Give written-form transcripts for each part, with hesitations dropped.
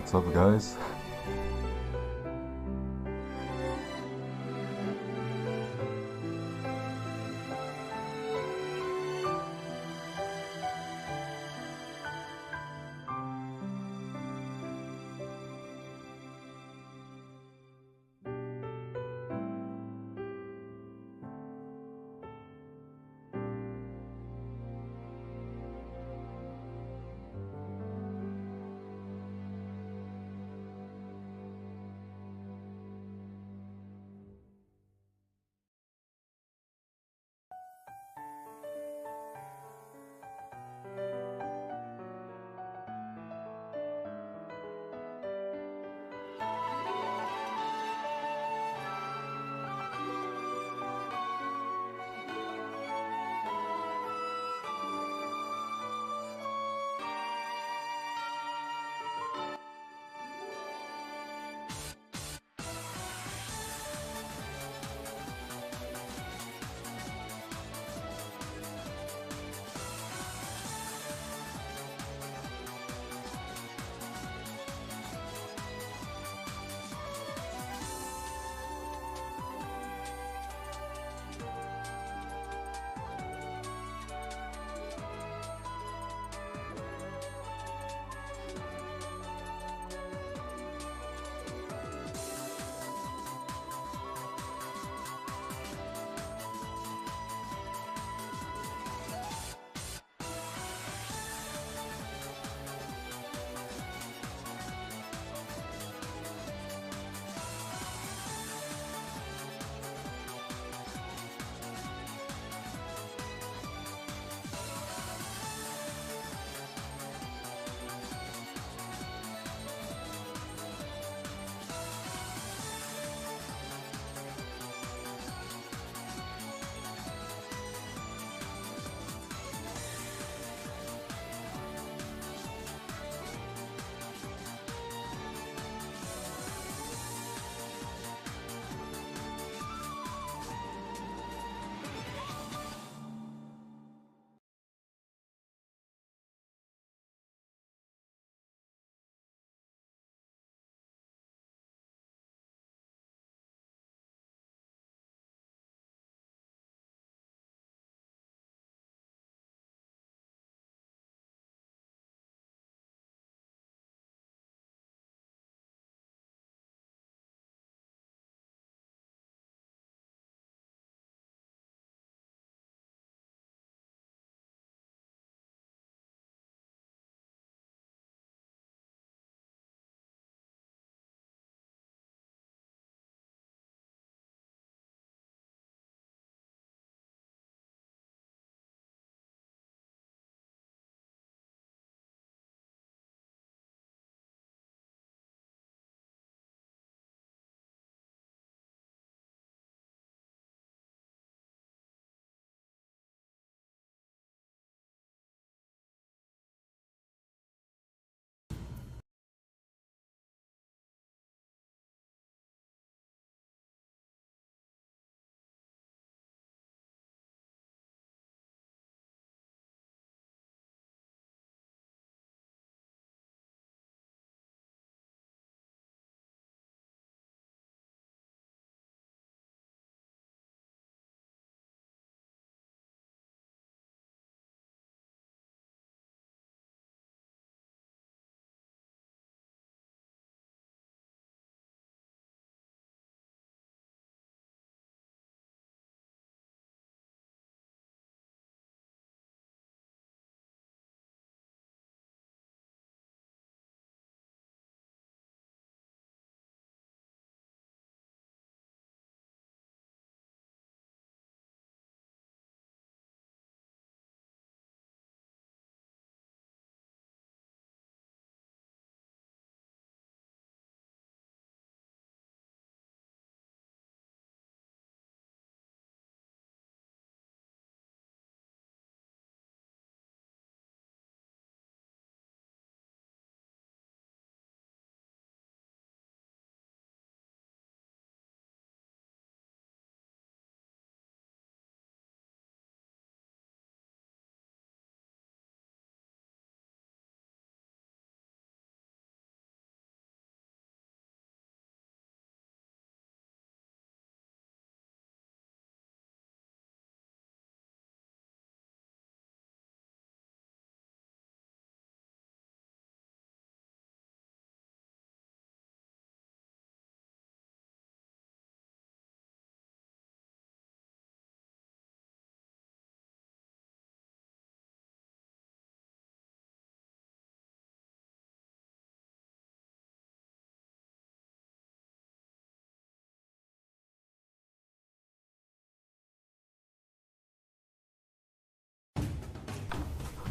What's up, guys?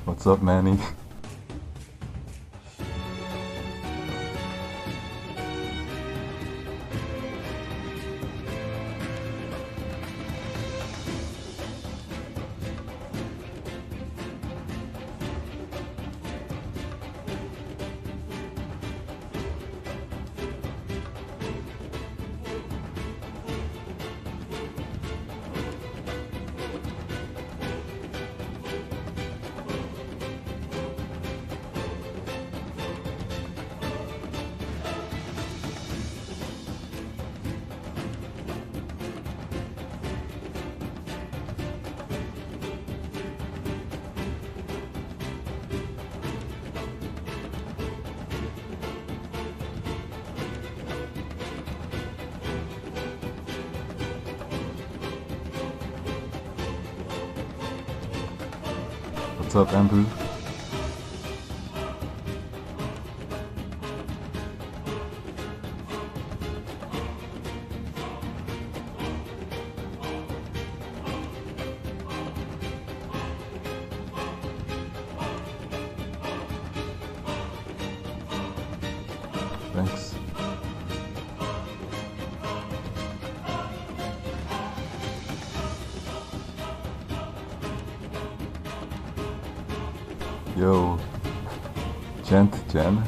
What's up, Manny? What's up, Ambu? Thanks. Yo, Jen.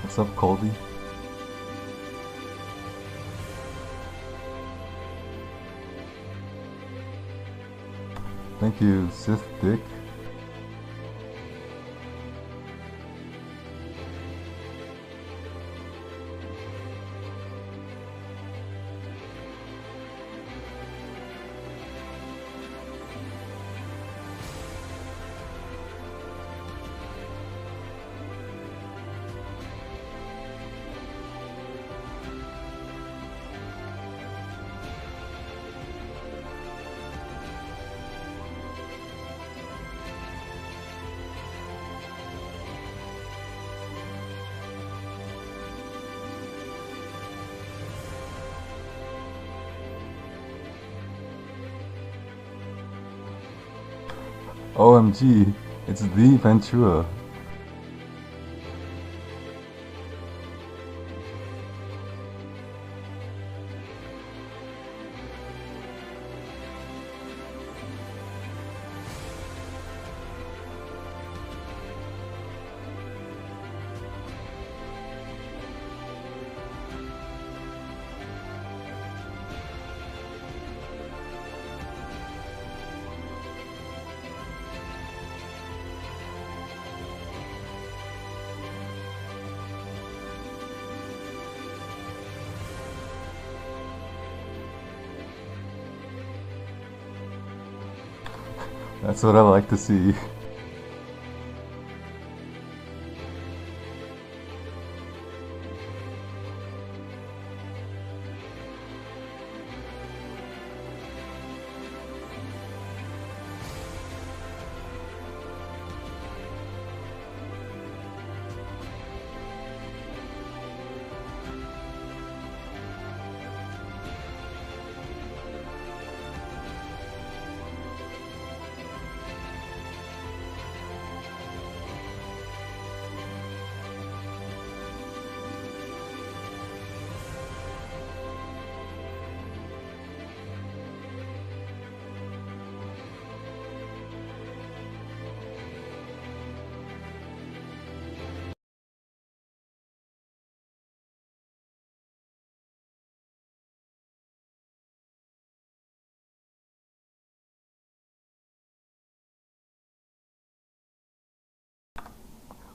What's up, Colby? Thank you, Sith Dick. OMG, it's the Ventura. That's what I like to see.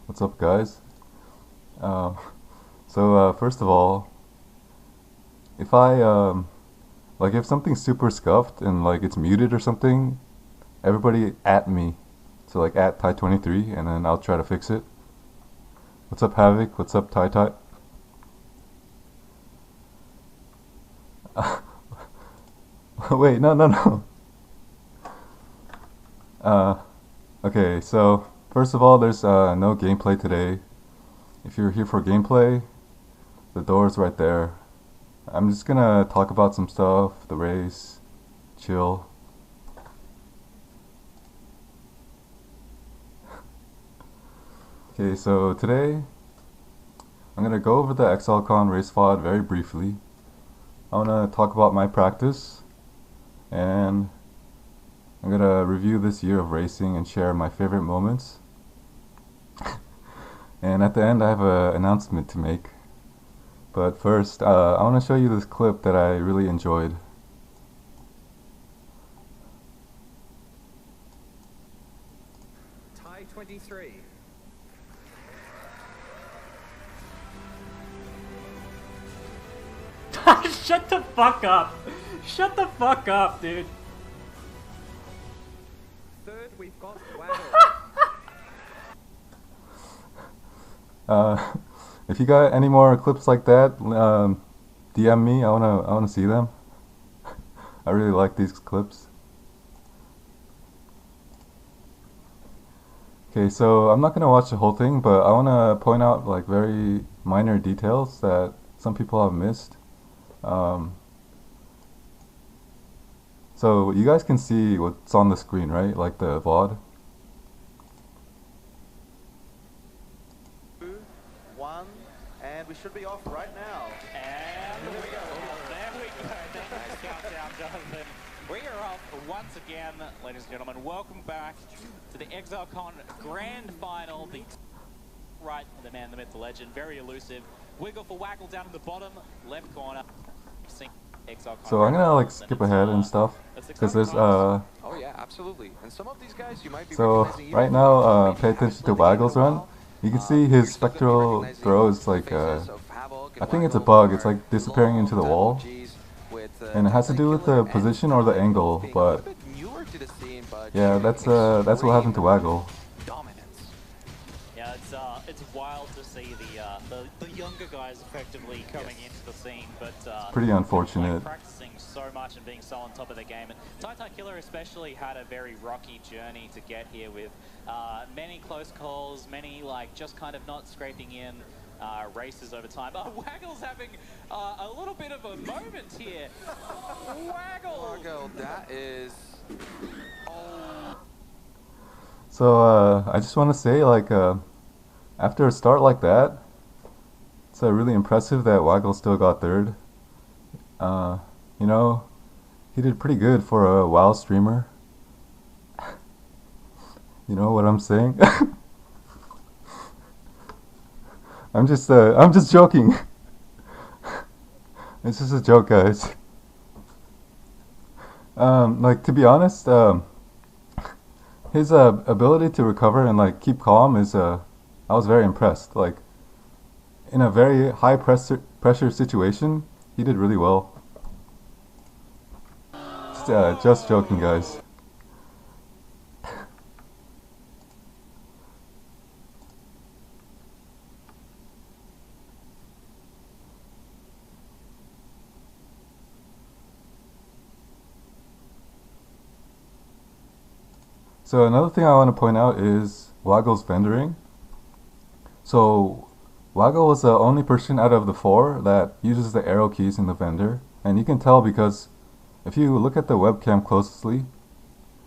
What's up, guys? First of all, if if something's super scuffed and like it's muted or something, everybody at me. So like at Ty23, and then I'll try to fix it. What's up, Havoc? What's up, Ty? Wait, no. Okay, so first of all, there's no gameplay today. If you're here for gameplay, the door's right there. I'm just gonna talk about some stuff, the race, chill. Okay, so today I'm gonna go over the XLCon race VOD very briefly. I wanna talk about my practice, and I'm gonna review this year of racing and share my favorite moments. And at the end I have an announcement to make. But first, I want to show you this clip that I really enjoyed. Ty23. Shut the fuck up! Shut the fuck up, dude! Third, we've got Waddle. If you got any more clips like that, DM me. I wanna see them. I really like these clips. Okay, so I'm not gonna watch the whole thing, but I wanna point out like very minor details that some people have missed. So you guys can see what's on the screen, right? Like the VOD. 2, 1, and we should be off right now. And there we go. There we go. Nice countdown, Jonathan. We are off once again, ladies and gentlemen. Welcome back to the XLCon Grand Final. right, the man, the myth, the legend, very elusive. Wiggle for Waggle down in the bottom, left corner. So I'm gonna like skip ahead and stuff because there's Oh yeah, absolutely. And some of these guys you might be so recognizing even right if now you maybe pay haven't attention to played the game in a Waggle's run. while. You can see You're his still gonna be spectral recognizing throw the is like faces of Havoc and I think it's a Waggle, bug. who It's are like disappearing into the long-time wall, OGs with, and it has to do with the Tacticular and position or the Fnatic angle. being a But little bit newer to the scene, but yeah, showing that's what happened to extreme Waggle. dominance. Yeah, it's wild to see the younger guys effectively coming into the scene, but Pretty unfortunate. like practicing so much and being so on top of the game. And Tacticular especially had a very rocky journey to get here with many close calls, many like just kind of not scraping in races over time. Oh, Waggle's having a little bit of a moment here. Waggle, that is. Oh. So I just want to say like after a start like that, it's really impressive that Waggle still got third. You know, he did pretty good for a WoW streamer. You know what I'm saying? I'm just joking. It's just a joke, guys. Like to be honest, his ability to recover and like keep calm is I was very impressed. Like in a very high pressure situation, he did really well. Just joking, guys. So another thing I want to point out is Waggle's vendoring. So Waggle was the only person out of the four that uses the arrow keys in the vendor, and you can tell because if you look at the webcam closely,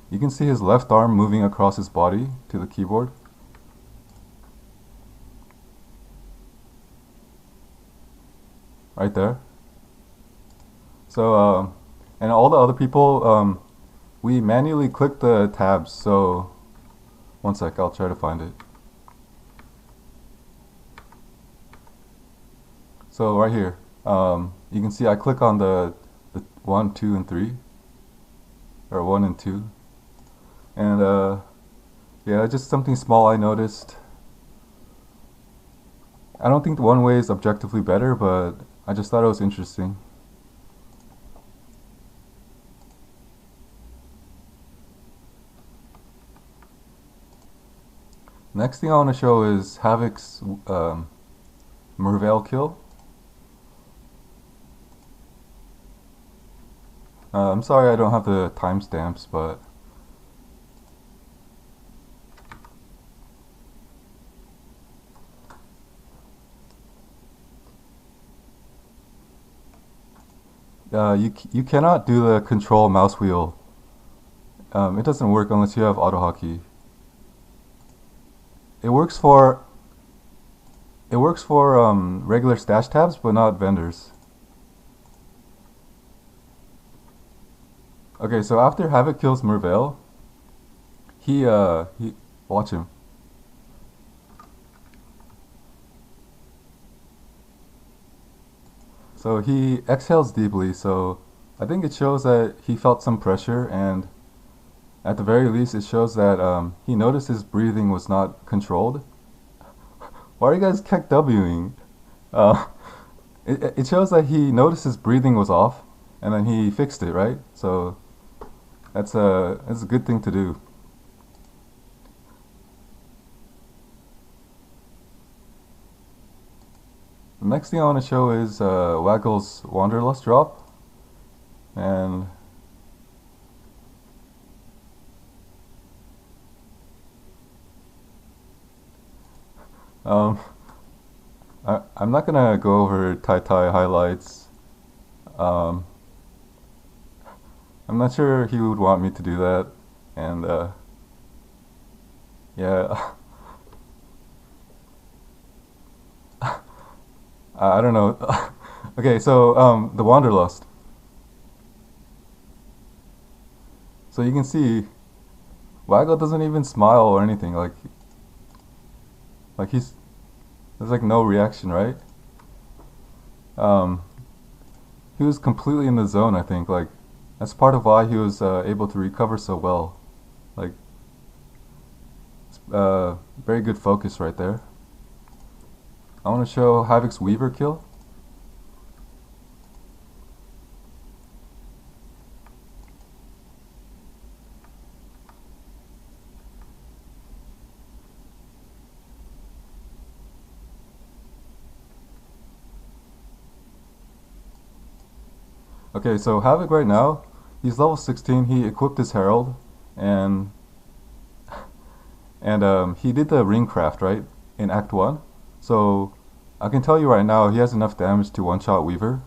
you can see his left arm moving across his body to the keyboard. Right there. So and all the other people, we manually click the tabs. So one sec, I'll try to find it. So right here, you can see I click on the 1, 2, and 3, or 1 and 2, and yeah, just something small I noticed. I don't think the one way is objectively better, but I just thought it was interesting. Next thing I want to show is Havoc's Merveil kill. I'm sorry I don't have the timestamps, but you cannot do the control mouse wheel. It doesn't work unless you have auto hotkey. It works for regular stash tabs, but not vendors. Okay, so after Havoc kills Merveil, he watch him. So he exhales deeply, so I think it shows that he felt some pressure, and at the very least it shows that he noticed his breathing was not controlled. Why are you guys keck Wing? It shows that he noticed his breathing was off, and then he fixed it, right? So that's a good thing to do. The next thing I want to show is Waggle's Wanderlust drop, and I'm not gonna go over Tai highlights. I'm not sure he would want me to do that, and yeah. I don't know. Okay, so the Wanderlust. So you can see Waggle doesn't even smile or anything. Like There's like no reaction, right? He was completely in the zone, I think. Like, that's part of why he was able to recover so well. Like, very good focus right there. I want to show Havoc's Weaver kill. Okay, so Havoc right now, he's level 16. He equipped his Herald, and he did the ring craft, right, in Act 1. So I can tell you right now, he has enough damage to one-shot Weaver.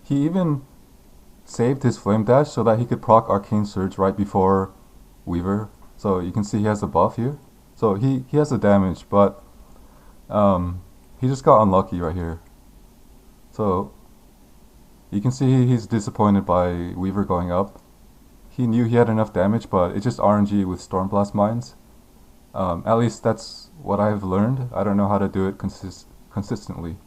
He even saved his Flame Dash so that he could proc Arcane Surge right before Weaver. So you can see he has a buff here. So he has the damage, but he just got unlucky right here. So you can see he's disappointed by Weaver going up. He knew he had enough damage, but it's just RNG with Stormblast Mines. At least that's what I've learned. I don't know how to do it consistently.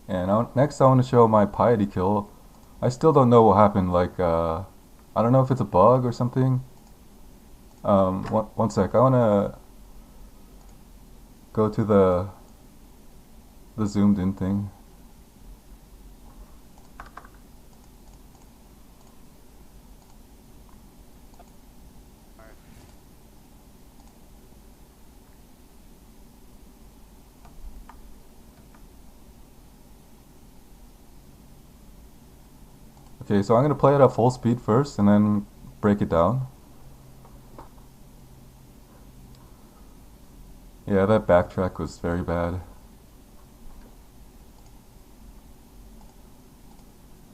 And next I want to show my Piety kill. I still don't know what happened. Like, I don't know if it's a bug or something. One sec. I want to go to the zoomed in thing. Okay, so I'm going to play it at full speed first and then break it down. Yeah, that backtrack was very bad.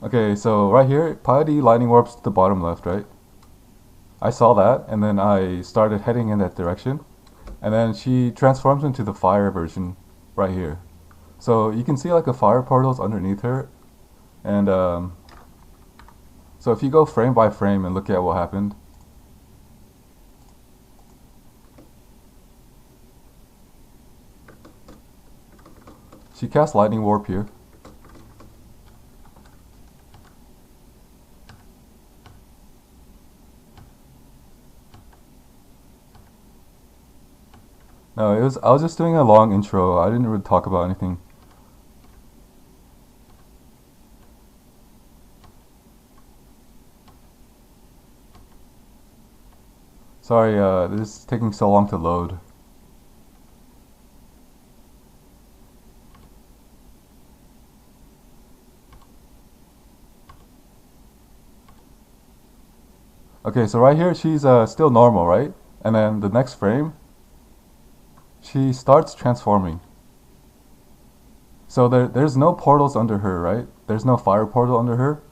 Okay, so right here, Piety lightning warps to the bottom left, right? I saw that, and then I started heading in that direction. And then she transforms into the fire version right here. So you can see like a fire portal's underneath her. And so if you go frame by frame and look at what happened. She cast lightning warp here. No, I was just doing a long intro. I didn't really talk about anything. Sorry, this is taking so long to load. Okay, so right here she's still normal, right? And then the next frame, she starts transforming. So there's no portals under her, right? There's no fire portal under her.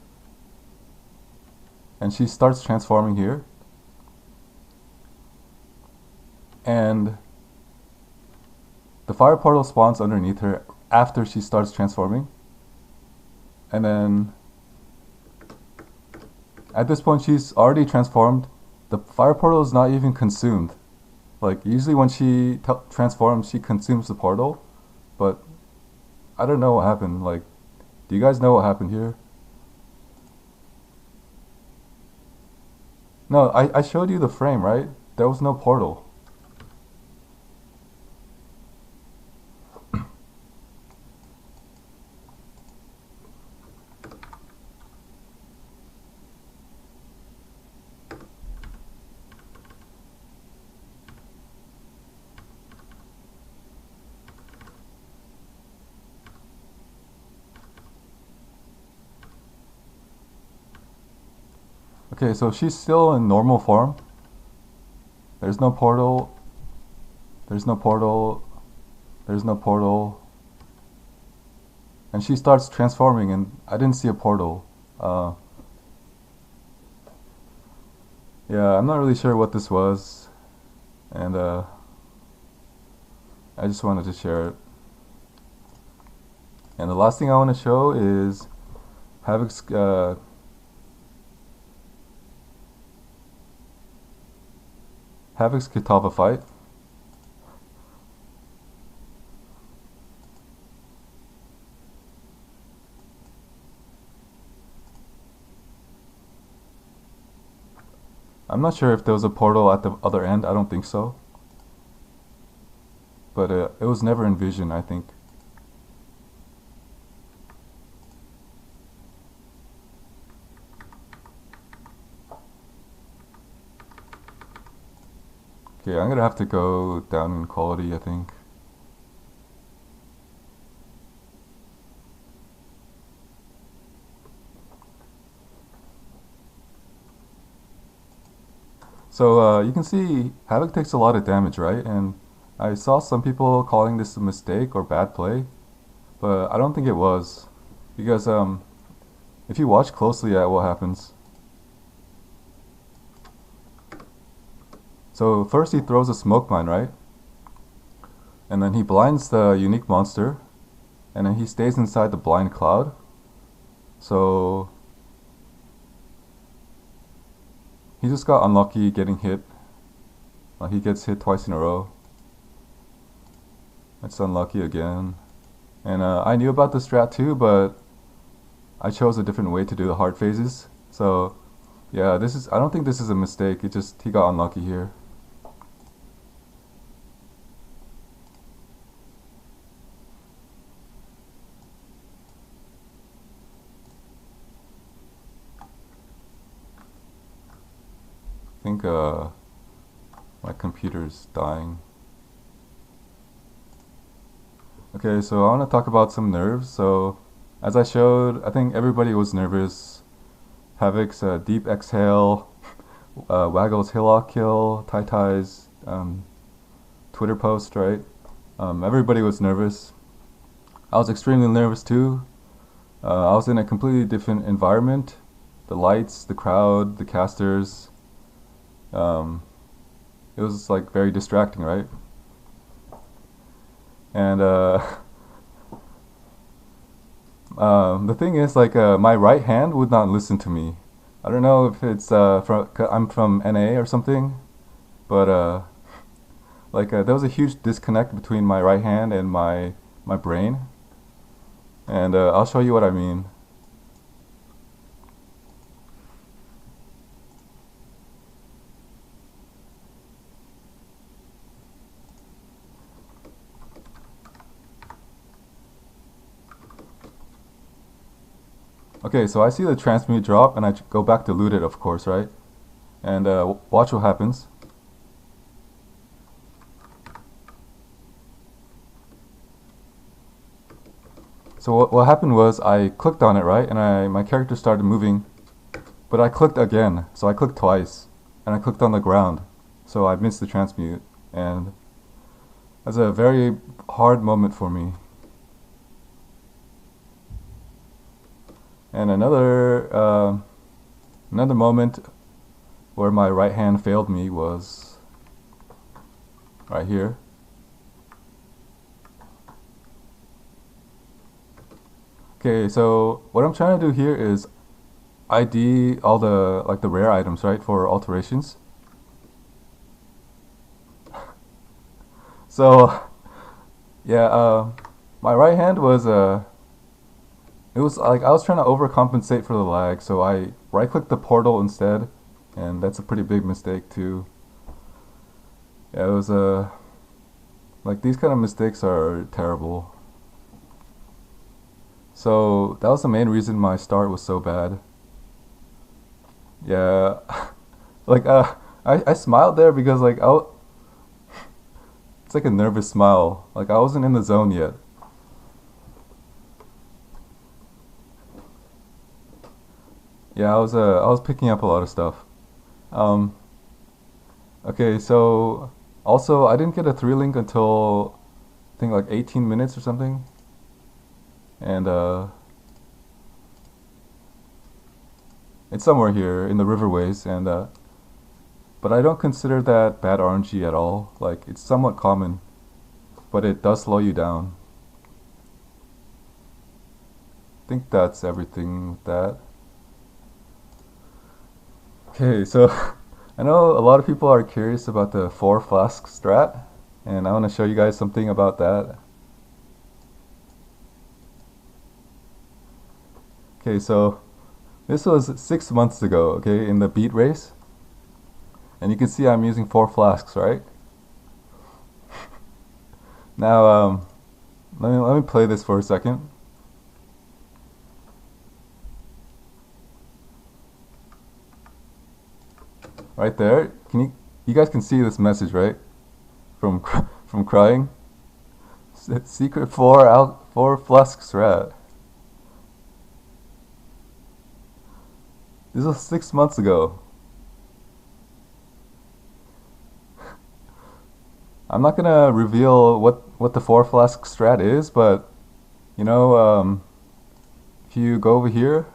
And she starts transforming here. And the fire portal spawns underneath her after she starts transforming. And then at this point she's already transformed. The fire portal is not even consumed. Like usually when she transforms she consumes the portal, but I don't know what happened. Like, do you guys know what happened here? No, I showed you the frame, right? There was no portal. Okay, so she's still in normal form. There's no portal. There's no portal. There's no portal. And she starts transforming and I didn't see a portal. Yeah, I'm not really sure what this was. And I just wanted to share it. And the last thing I want to show is Havoc's Havoc's Kitava fight. I'm not sure if there was a portal at the other end. I don't think so. But it was never envisioned, I think. Okay, I'm gonna have to go down in quality, I think. So you can see Havoc takes a lot of damage, right? And I saw some people calling this a mistake or bad play, but I don't think it was, because if you watch closely at what happens. So first he throws a smoke mine, right? And then he blinds the unique monster, and then he stays inside the blind cloud. So he just got unlucky getting hit. He gets hit twice in a row. It's unlucky again. And I knew about the strat too, but I chose a different way to do the hard phases. So yeah, I don't think this is a mistake. He got unlucky here. I think my computer's dying. Okay, so I want to talk about some nerves. So as I showed, I think everybody was nervous. Havoc's deep exhale, Waggle's hillock kill, Tai Tai's Twitter post, right? Everybody was nervous. I was extremely nervous too. I was in a completely different environment. The lights, the crowd, the casters. It was like very distracting, right? And the thing is, like, my right hand would not listen to me. I don't know if it's I'm from NA or something, but like there was a huge disconnect between my right hand and my brain, and I'll show you what I mean. Okay, so I see the transmute drop, and I go back to loot it, of course, right? And watch what happens. So what happened was I clicked on it, right? And my character started moving, but I clicked again. So I clicked twice, and I clicked on the ground. So I missed the transmute, and that's a very hard moment for me. And another moment where my right hand failed me was right here. Okay, so what I'm trying to do here is ID all the the rare items, right, for alterations. So yeah, my right hand was it was like I was trying to overcompensate for the lag, so I right-clicked the portal instead, and that's a pretty big mistake too. Yeah, it was like these kind of mistakes are terrible. So that was the main reason my start was so bad. Yeah, like I smiled there because like it's like a nervous smile. Like I wasn't in the zone yet. Yeah, I was picking up a lot of stuff. Okay, so also I didn't get a 3 link until I think like 18 minutes or something. And it's somewhere here in the riverways, and but I don't consider that bad RNG at all. Like, it's somewhat common, but it does slow you down. I think that's everything with that. Okay, so I know a lot of people are curious about the 4 flask strat, and I want to show you guys something about that. Okay, so this was 6 months ago, okay, in the beat race. And you can see I'm using 4 flasks, right? Now, let me play this for a second. Right there, you guys can see this message, right? From crying. Secret 4 flask strat. This was 6 months ago. I'm not gonna reveal what the 4 flask strat is, but you know, if you go over here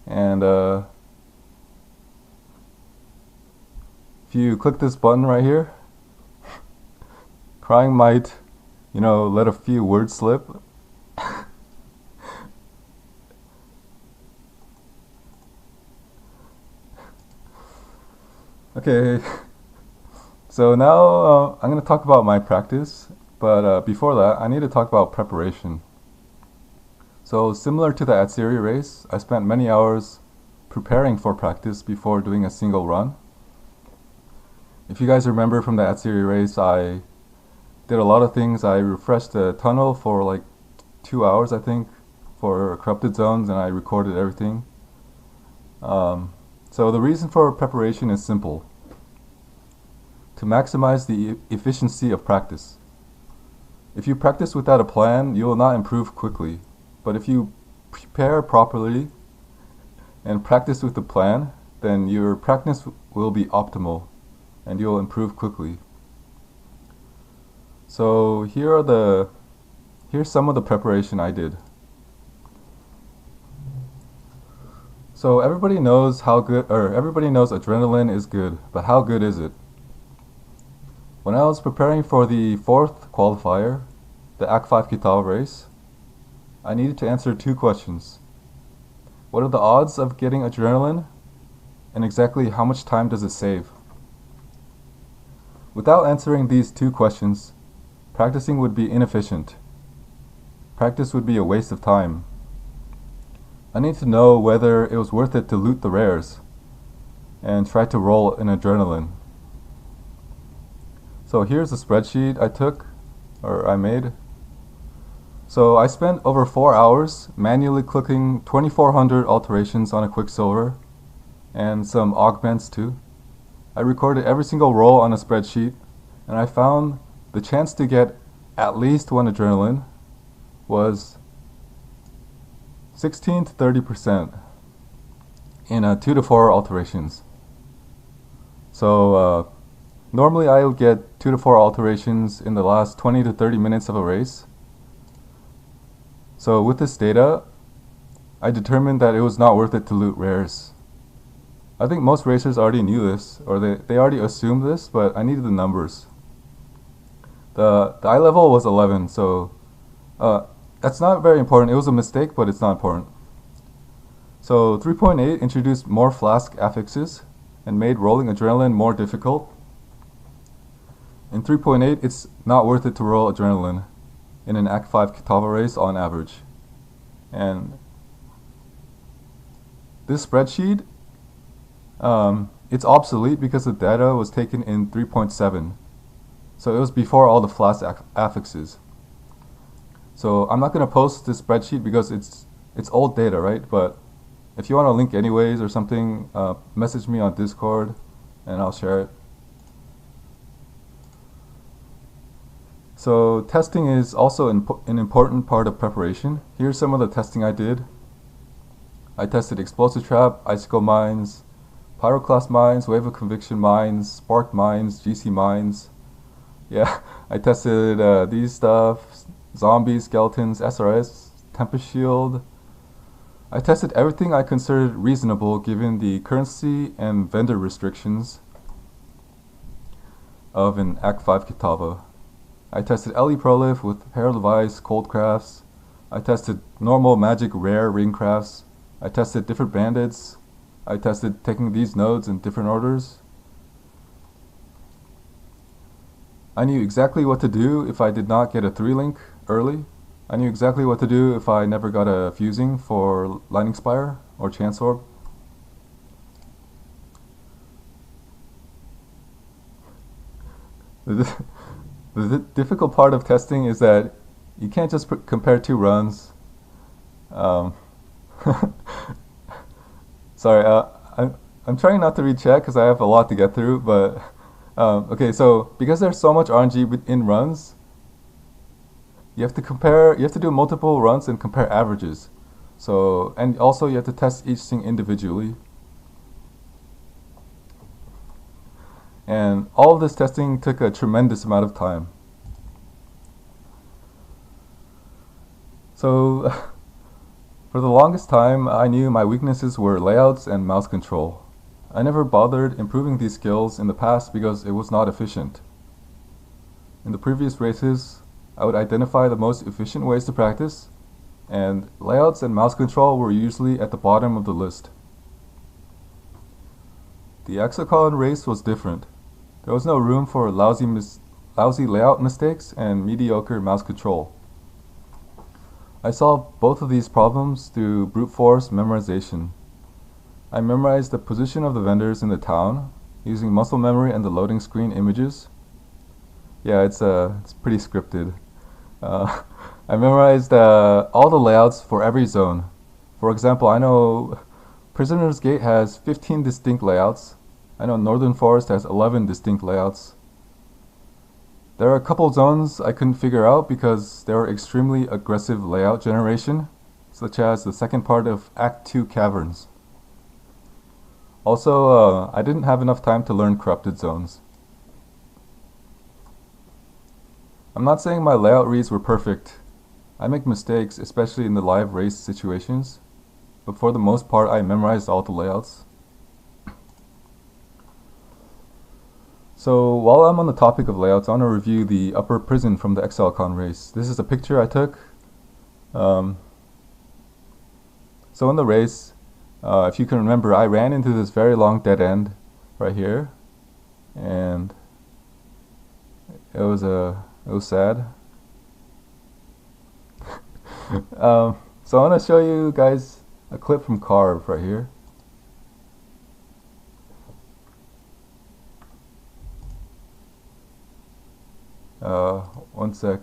and if you click this button right here, crying might, you know, let a few words slip. Okay, so now I'm going to talk about my practice, but before that, I need to talk about preparation. So similar to the Atsiri race, I spent many hours preparing for practice before doing a single run. If you guys remember from the Atsiri race, I did a lot of things. I refreshed the tunnel for like 2 hours, I think, for corrupted zones, and I recorded everything. So the reason for preparation is simple: to maximize the efficiency of practice. If you practice without a plan, you will not improve quickly. But if you prepare properly and practice with a plan, then your practice will be optimal and you'll improve quickly. So here's some of the preparation I did. So everybody knows adrenaline is good, but how good is it? When I was preparing for the 4th qualifier, the Act 5 Kitao race, I needed to answer 2 questions. What are the odds of getting adrenaline? And exactly how much time does it save? Without answering these 2 questions, practicing would be inefficient. Practice would be a waste of time. I need to know whether it was worth it to loot the rares and try to roll an adrenaline. So here's a spreadsheet I made. So I spent over 4 hours manually clicking 2400 alterations on a Quicksilver and some augments too. I recorded every single roll on a spreadsheet, and I found the chance to get at least 1 adrenaline was 16 to 30% in 2 to 4 alterations. So normally I would get 2 to 4 alterations in the last 20 to 30 minutes of a race. So with this data, I determined that it was not worth it to loot rares. I think most racers already knew this, or they already assumed this, but I needed the numbers. The eye level was 11, so that's not very important. It was a mistake, but it's not important. So 3.8 introduced more flask affixes and made rolling adrenaline more difficult. In 3.8, it's not worth it to roll adrenaline in an Act 5 Kitava race on average. And this spreadsheet, it's obsolete because the data was taken in 3.7. So it was before all the flask affixes. So I'm not going to post this spreadsheet because it's old data, right? But if you want a link anyways or something, message me on Discord and I'll share it. So testing is also an important part of preparation. Here's some of the testing I did. I tested explosive trap, icicle mines, pyroclast mines, wave of conviction mines, spark mines, GC mines. Yeah, I tested these stuff, zombies, skeletons, SRS, Tempest Shield. I tested everything I considered reasonable given the currency and vendor restrictions of an Act 5 Kitava. I tested LE Prolif with Herald of Ice, Cold Crafts. I tested normal magic rare ring crafts. I tested different bandits. I tested taking these nodes in different orders. I knew exactly what to do if I did not get a 3-link early. I knew exactly what to do if I never got a fusing for Lightning Spire or Chance Orb. The difficult part of testing is that you can't just compare 2 runs. Sorry, I'm trying not to read chat because I have a lot to get through, but okay, so because there's so much RNG in runs, you have to do multiple runs and compare averages. So, and also you have to test each thing individually. And all of this testing took a tremendous amount of time. So, for the longest time, I knew my weaknesses were layouts and mouse control. I never bothered improving these skills in the past because it was not efficient. In the previous races, I would identify the most efficient ways to practice, and layouts and mouse control were usually at the bottom of the list. The Exocon race was different. There was no room for lousy layout mistakes and mediocre mouse control. I solved both of these problems through brute force memorization. I memorized the position of the vendors in the town using muscle memory and the loading screen images. Yeah, it's pretty scripted. I memorized all the layouts for every zone. For example, I know Prisoner's Gate has 15 distinct layouts. I know Northern Forest has 11 distinct layouts. There are a couple zones I couldn't figure out because they were extremely aggressive layout generation, such as the second part of Act 2 Caverns. Also, I didn't have enough time to learn corrupted zones. I'm not saying my layout reads were perfect. I make mistakes, especially in the live race situations, but for the most part I memorized all the layouts. So while I'm on the topic of layouts, I want to review the upper prison from the XLCon race. This is a picture I took. So in the race, if you can remember, I ran into this very long dead end right here, and it was sad. So I want to show you guys a clip from Carve right here. One sec.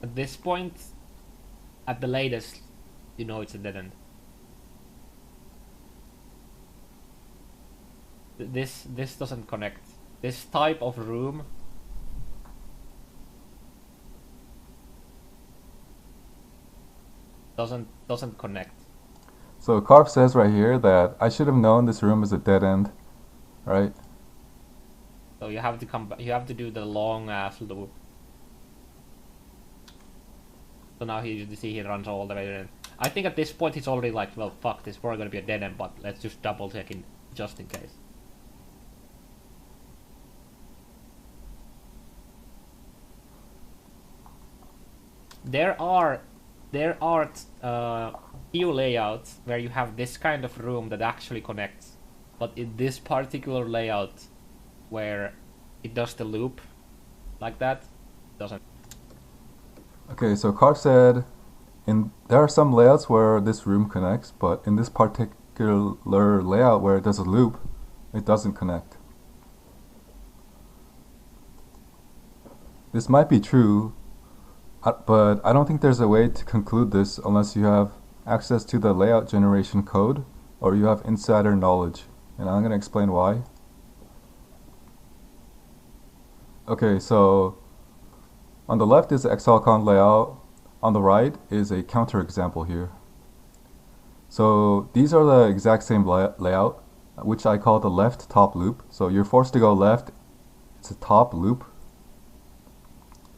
At this point, at the latest, you know it's a dead end. This doesn't connect. This type of room doesn't connect. So Carve says right here that I should have known this room is a dead end, right? So you have to come back. You have to do the long ass loop. So now you see he runs all the way in. I think at this point he's already like, well, fuck, this is probably gonna be a dead end, but let's just double check in just in case. There are few layouts where you have this kind of room that actually connects, but in this particular layout where it does the loop like that, it doesn't. Okay, so Carve said there are some layouts where this room connects, but in this particular layout where it does a loop, it doesn't connect. This might be true, but I don't think there's a way to conclude this unless you have access to the layout generation code or you have insider knowledge, and I'm going to explain why. Okay, so on the left is the XLCon layout, on the right is a counterexample here. So these are the exact same layout, which I call the left top loop. So you're forced to go left, it's a top loop.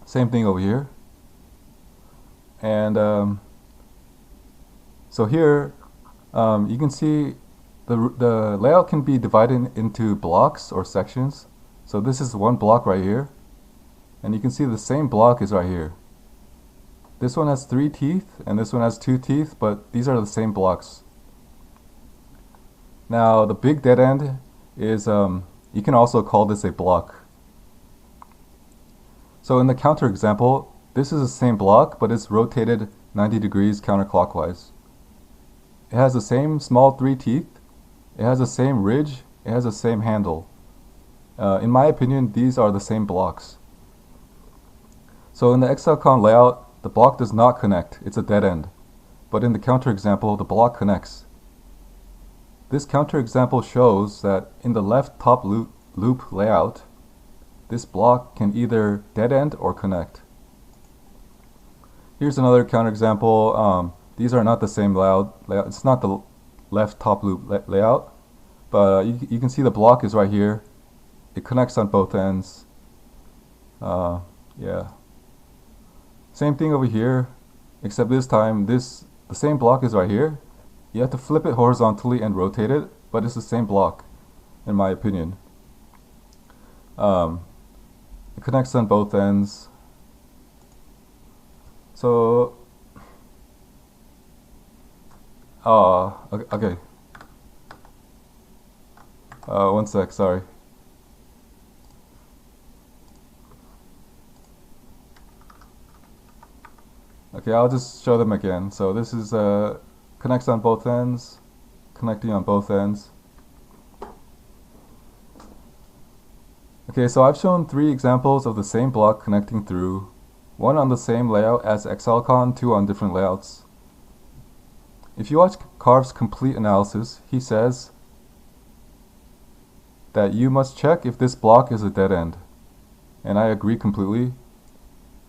Same thing over here. And so here you can see the layout can be divided into blocks or sections. So this is one block right here, and you can see the same block is right here. This one has 3 teeth and this one has 2 teeth, but these are the same blocks. Now the big dead end is, you can also call this a block. So in the counter example, this is the same block, but it's rotated 90 degrees counterclockwise. It has the same small 3 teeth, it has the same ridge, it has the same handle. In my opinion, these are the same blocks. So in the XLCon layout, the block does not connect, it's a dead end. But in the counter example, the block connects. This counter example shows that in the left top loop layout, this block can either dead end or connect. Here's another counter example. These are not the same layout. It's not the left top loop layout, but you can see the block is right here. It connects on both ends. Yeah. Same thing over here, except this time the same block is right here. You have to flip it horizontally and rotate it, but it's the same block, in my opinion. It connects on both ends. So, okay. One sec, sorry. Okay, I'll just show them again. So this is connects on both ends, connecting on both ends. Okay, so I've shown 3 examples of the same block connecting through, one on the same layout as XLCon, 2 on different layouts. If you watch Carve's complete analysis, he says that you must check if this block is a dead end. And I agree completely.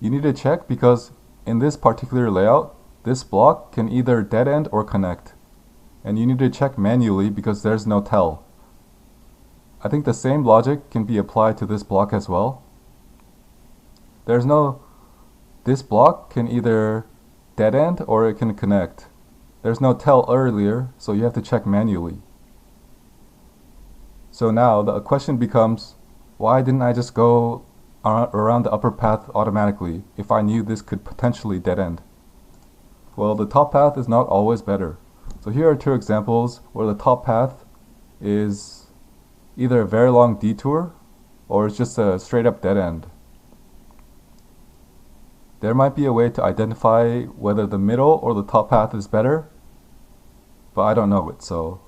You need to check because in this particular layout, this block can either dead end or connect. And you need to check manually because there's no tell. I think the same logic can be applied to this block as well. This block can either dead end or it can connect. There's no tell earlier, so you have to check manually. So now the question becomes, why didn't I just go around the upper path automatically if I knew this could potentially dead end? Well, the top path is not always better. So here are 2 examples where the top path is either a very long detour or it's just a straight up dead end. There might be a way to identify whether the middle or the top path is better, but I don't know it, so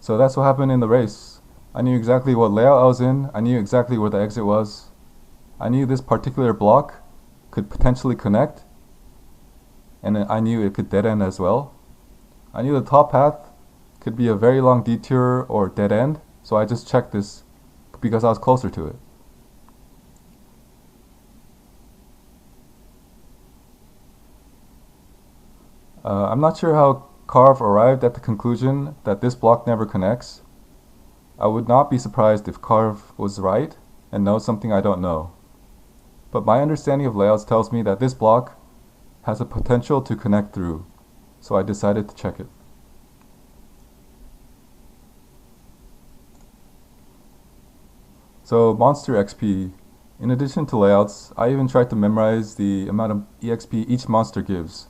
that's what happened in the race. I knew exactly what layout I was in, I knew exactly where the exit was, I knew this particular block could potentially connect, and I knew it could dead end as well. I knew the top path could be a very long detour or dead end, so I just checked this because I was closer to it. I'm not sure how Carve arrived at the conclusion that this block never connects. I would not be surprised if Carve was right and knows something I don't know. But my understanding of layouts tells me that this block has a potential to connect through, so I decided to check it. So Monster XP. In addition to layouts, I even tried to memorize the amount of EXP each monster gives.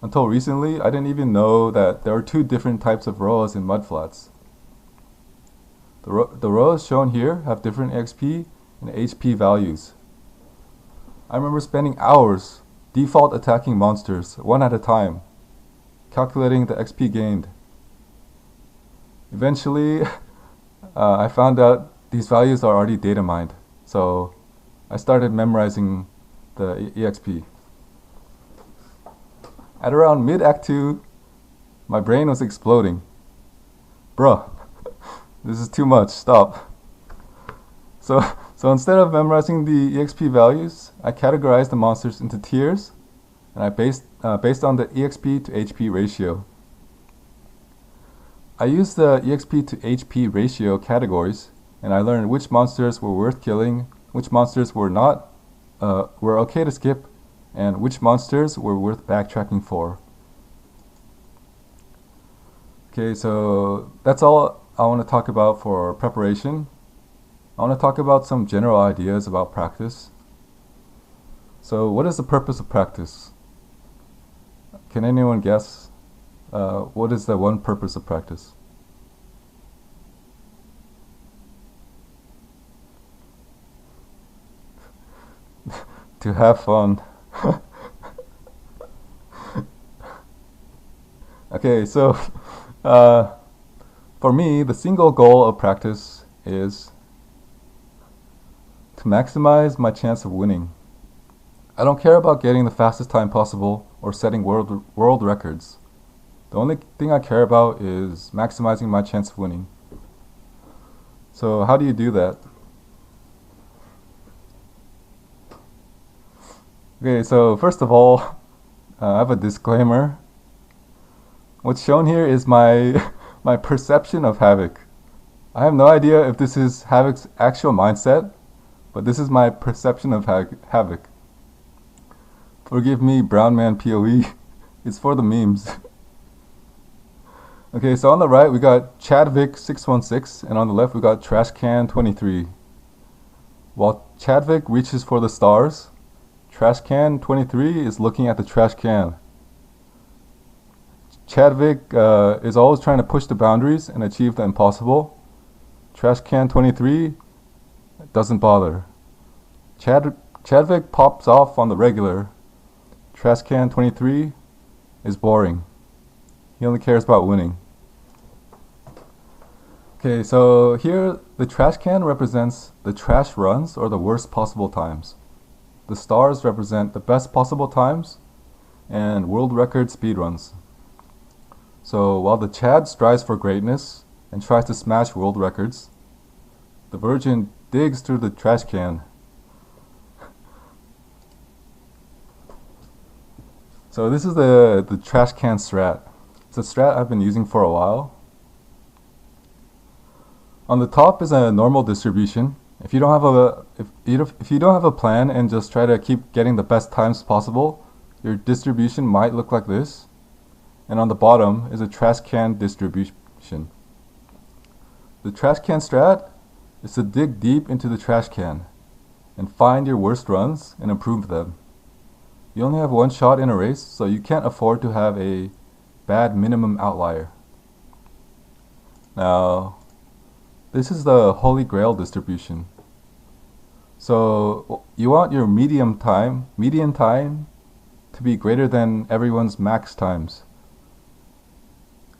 Until recently, I didn't even know that there are 2 different types of roas in mudflats. The rows shown here have different EXP and HP values. I remember spending hours default attacking monsters one at a time, calculating the XP gained. Eventually, I found out these values are already data mined, so I started memorizing the EXP. At around mid-Act 2, my brain was exploding. Bruh, this is too much, stop. So instead of memorizing the EXP values, I categorized the monsters into tiers, and I based on the EXP to HP ratio. I used the EXP to HP ratio categories, and I learned which monsters were worth killing, which monsters were not, were okay to skip, and which monsters were worth backtracking for. Okay, so that's all I want to talk about for preparation. I want to talk about some general ideas about practice. So what is the purpose of practice? Can anyone guess what is the one purpose of practice? To have fun. Okay, so for me, the single goal of practice is to maximize my chance of winning. I don't care about getting the fastest time possible or setting world records. The only thing I care about is maximizing my chance of winning. So how do you do that? Okay, so first of all, I have a disclaimer. What's shown here is my my perception of Havoc. I have no idea if this is Havoc's actual mindset, but this is my perception of Havoc. Forgive me, brown man POE. It's for the memes. Okay, so on the right we got Chadvic616, and on the left we got Trashcan23. While Chadvic reaches for the stars, Trashcan23 is looking at the trash can. Chadvic is always trying to push the boundaries and achieve the impossible. Trashcan23 doesn't bother. Chadvic pops off on the regular. Trashcan23 is boring. He only cares about winning. Okay, so here the trash can represents the trash runs, or the worst possible times. The stars represent the best possible times and world record speed runs. So while the Chad strives for greatness and tries to smash world records, the Virgin digs through the trash can. So this is the trash can strat. It's a strat I've been using for a while. On the top is a normal distribution. If you don't have a plan and just try to keep getting the best times possible, your distribution might look like this. And on the bottom is a trash can distribution. The trash can strat is to dig deep into the trash can and find your worst runs and improve them. You only have one shot in a race, so you can't afford to have a bad minimum outlier. Now, this is the Holy Grail distribution. So you want your median time to be greater than everyone's max times.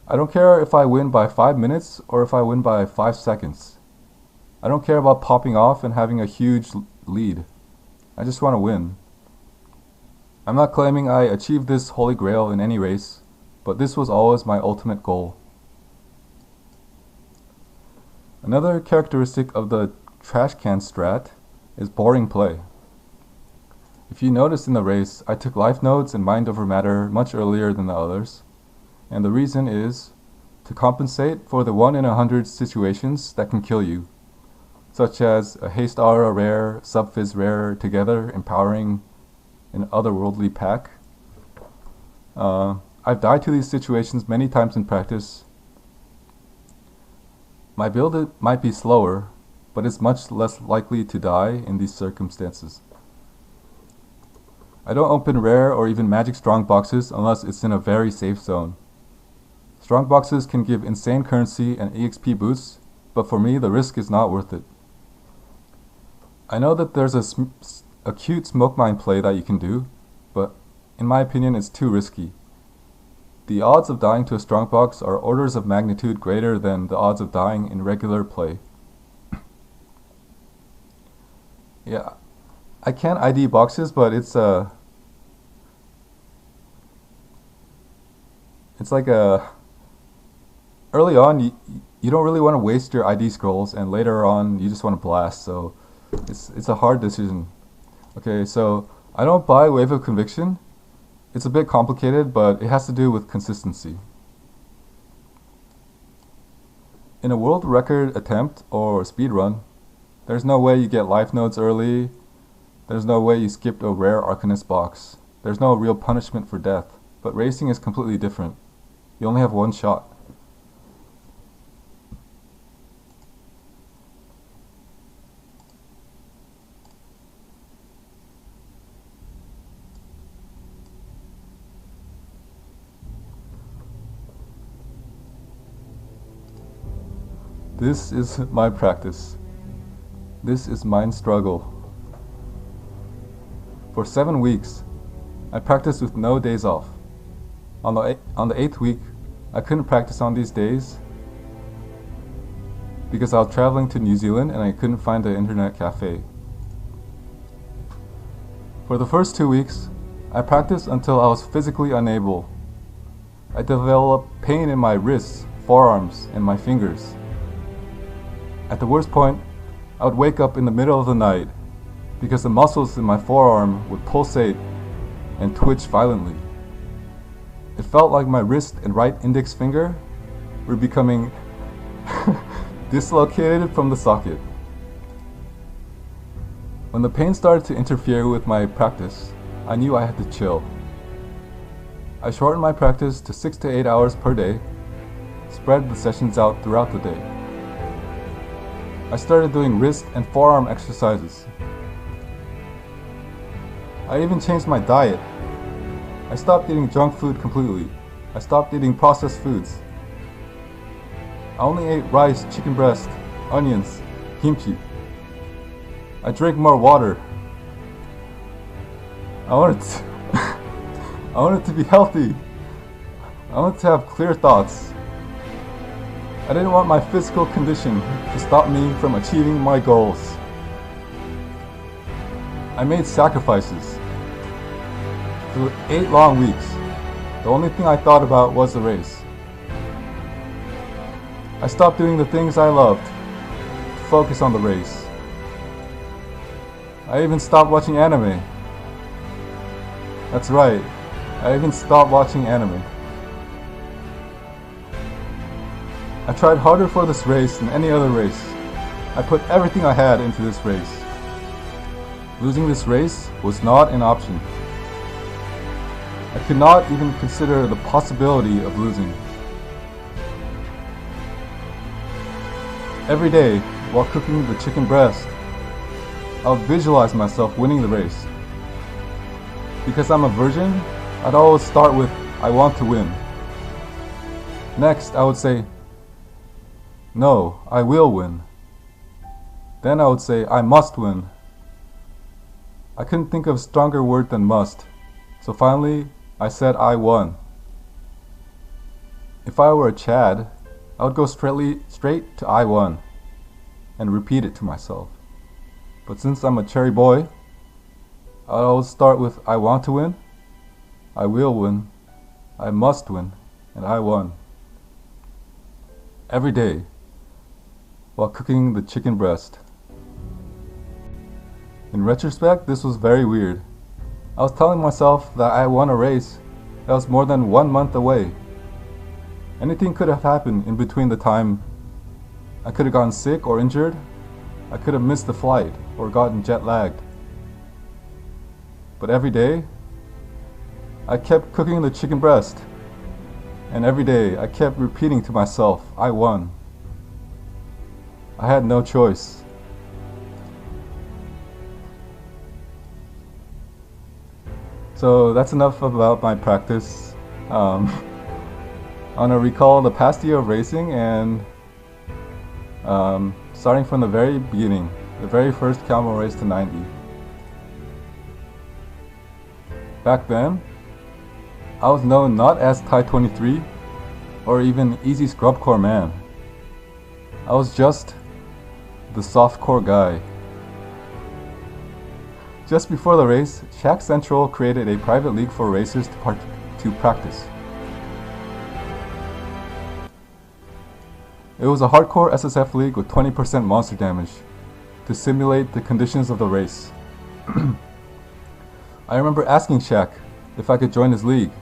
I don't care if I win by 5 minutes or if I win by 5 seconds. I don't care about popping off and having a huge lead. I just want to win. I'm not claiming I achieved this Holy Grail in any race, but this was always my ultimate goal. Another characteristic of the trash can strat is boring play. If you noticed in the race, I took life nodes and mind over matter much earlier than the others, and the reason is to compensate for the 1 in 100 situations that can kill you, such as a haste aura rare, sub-fizz rare together, empowering an otherworldly pack. I've died to these situations many times in practice. My build might be slower, but it's much less likely to die in these circumstances. I don't open rare or even magic strong boxes unless it's in a very safe zone. Strong boxes can give insane currency and EXP boosts, but for me the risk is not worth it. I know that there's a cute smoke mine play that you can do, but in my opinion it's too risky. The odds of dying to a strong box are orders of magnitude greater than the odds of dying in regular play. Yeah, I can ID boxes, but it's like early on you don't really want to waste your ID scrolls, and later on you just want to blast, so it's a hard decision. Okay, so I don't buy Wave of Conviction. It's a bit complicated, but it has to do with consistency. In a world record attempt or speed run, there's no way you get life nodes early. There's no way you skipped a rare Arcanist box. There's no real punishment for death. But racing is completely different. You only have one shot. This is my practice. This is my struggle. For 7 weeks, I practiced with no days off. On the 8th week, I couldn't practice on these days because I was traveling to New Zealand and I couldn't find an internet cafe. For the first 2 weeks, I practiced until I was physically unable. I developed pain in my wrists, forearms, and my fingers. At the worst point, I would wake up in the middle of the night because the muscles in my forearm would pulsate and twitch violently. It felt like my wrist and right index finger were becoming dislocated from the socket. When the pain started to interfere with my practice, I knew I had to chill. I shortened my practice to 6 to 8 hours per day, spread the sessions out throughout the day. I started doing wrist and forearm exercises. I even changed my diet. I stopped eating junk food completely. I stopped eating processed foods. I only ate rice, chicken breast, onions, kimchi. I drank more water. I wanted to be healthy. I wanted to have clear thoughts. I didn't want my physical condition to stop me from achieving my goals. I made sacrifices. For 8 long weeks, the only thing I thought about was the race. I stopped doing the things I loved to focus on the race. I even stopped watching anime. That's right, I even stopped watching anime. I tried harder for this race than any other race. I put everything I had into this race. Losing this race was not an option. I could not even consider the possibility of losing. Every day, while cooking the chicken breast, I would visualize myself winning the race. Because I'm a virgin, I'd always start with, I want to win. Next, I would say, no, I will win. Then I would say, I must win. I couldn't think of a stronger word than must, so finally, I said I won. If I were a Chad, I would go straight to I won and repeat it to myself. But since I'm a cherry boy, I'd always start with I want to win, I will win, I must win, and I won. Every day, while cooking the chicken breast. In retrospect, this was very weird. I was telling myself that I won a race that was more than 1 month away. Anything could have happened in between the time. I could have gotten sick or injured. I could have missed the flight or gotten jet lagged. But every day, I kept cooking the chicken breast. And every day, I kept repeating to myself, I won. I had no choice. So that's enough about my practice. I want to recall the past year of racing and starting from the very beginning, the very first Camel race to 90. Back then, I was known not as Thai 23 or even Easy SCRUBCORE man. I was just the softcore guy. Just before the race, Shack Central created a private league for racers to practice. It was a hardcore SSF league with 20% monster damage to simulate the conditions of the race. I remember asking Shaq if I could join his league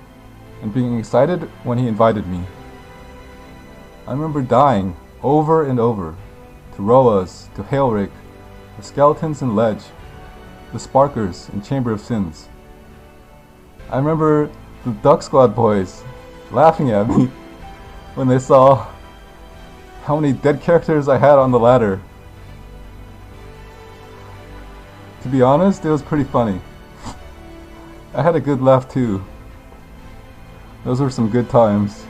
and being excited when he invited me. I remember dying over and over to Roas, to Hailrake, the Skeletons and Ledge, the Sparkers and Chamber of Sins. I remember the Duck Squad boys laughing at me when they saw how many dead characters I had on the ladder. To be honest, it was pretty funny. I had a good laugh too. Those were some good times.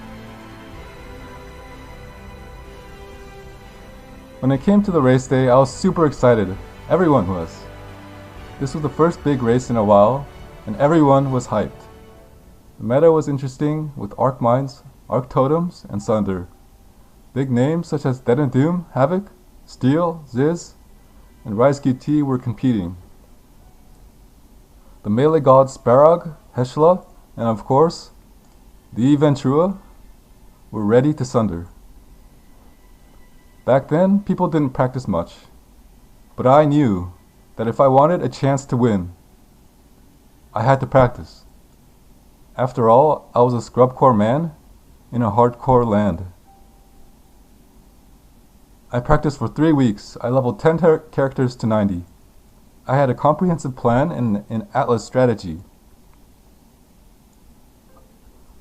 When it came to the race day, I was super excited. Everyone was. This was the first big race in a while, and everyone was hyped. The meta was interesting, with Arc Mines, Arc Totems, and Sunder. Big names such as Dead and Doom, Havoc, Steel, Ziz, and Rise QT were competing. The melee gods Sparag, Heshla, and of course, the Ventura were ready to sunder. Back then, people didn't practice much, but I knew that if I wanted a chance to win, I had to practice. After all, I was a scrubcore man in a hardcore land. I practiced for 3 weeks. I leveled 10 characters to 90. I had a comprehensive plan and an Atlas strategy.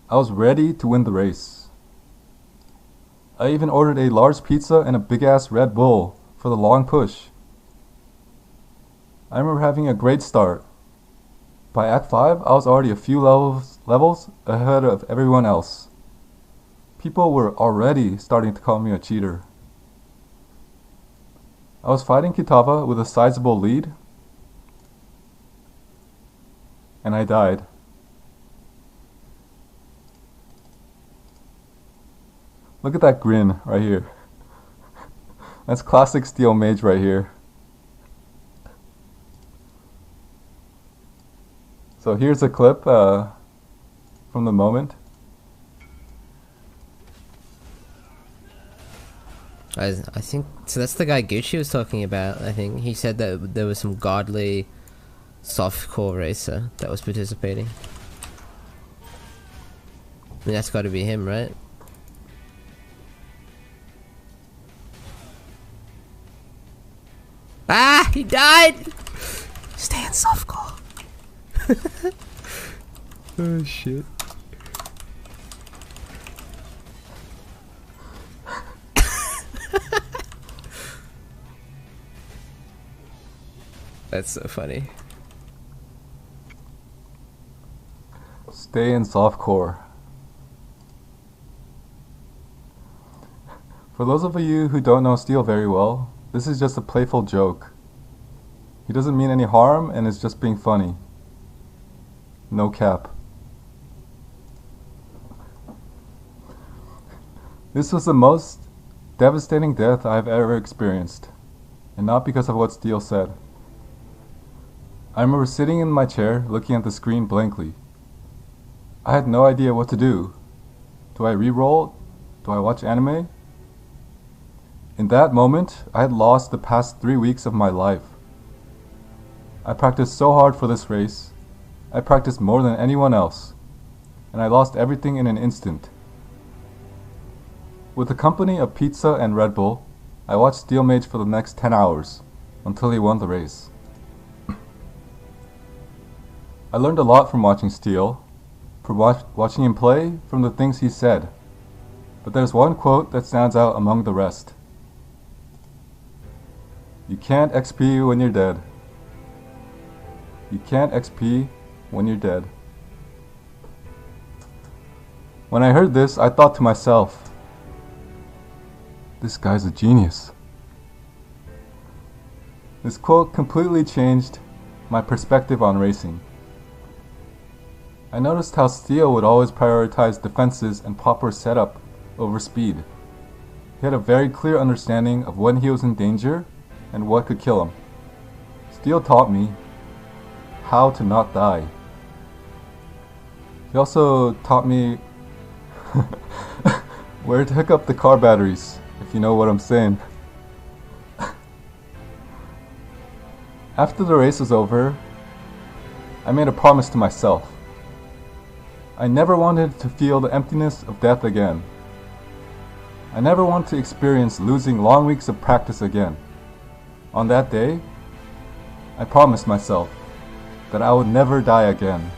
I was ready to win the race. I even ordered a large pizza and a big-ass Red Bull for the long push. I remember having a great start. By Act 5, I was already a few levels ahead of everyone else. People were already starting to call me a cheater. I was fighting Kitava with a sizable lead, and I died. Look at that grin right here. That's classic Steel Mage right here. So here's a clip from the moment. I think so. That's the guy Gucci was talking about. I think he said that there was some godly softcore racer that was participating. I mean, that's got to be him, right? Ah, he died. Stay in softcore. Oh shit. That's so funny. Stay in softcore. For those of you who don't know Steel very well, this is just a playful joke. He doesn't mean any harm and is just being funny. No cap. This was the most devastating death I've ever experienced, and not because of what Steel said. I remember sitting in my chair looking at the screen blankly. I had no idea what to do. Do I re-roll? Do I watch anime? In that moment, I had lost the past 3 weeks of my life. I practiced so hard for this race. I practiced more than anyone else, and I lost everything in an instant. With the company of pizza and Red Bull, I watched Steel Mage for the next 10 hours, until he won the race. I learned a lot from watching Steel, from watching him play, from the things he said. But there's one quote that stands out among the rest. You can't XP when you're dead. You can't XP when you're dead. When I heard this, I thought to myself, this guy's a genius. This quote completely changed my perspective on racing. I noticed how Steel would always prioritize defenses and proper setup over speed. He had a very clear understanding of when he was in danger and what could kill him. Steel taught me how to not die. He also taught me where to hook up the car batteries, if you know what I'm saying. After the race was over, I made a promise to myself. I never wanted to feel the emptiness of death again. I never wanted to experience losing long weeks of practice again. On that day, I promised myself that I would never die again.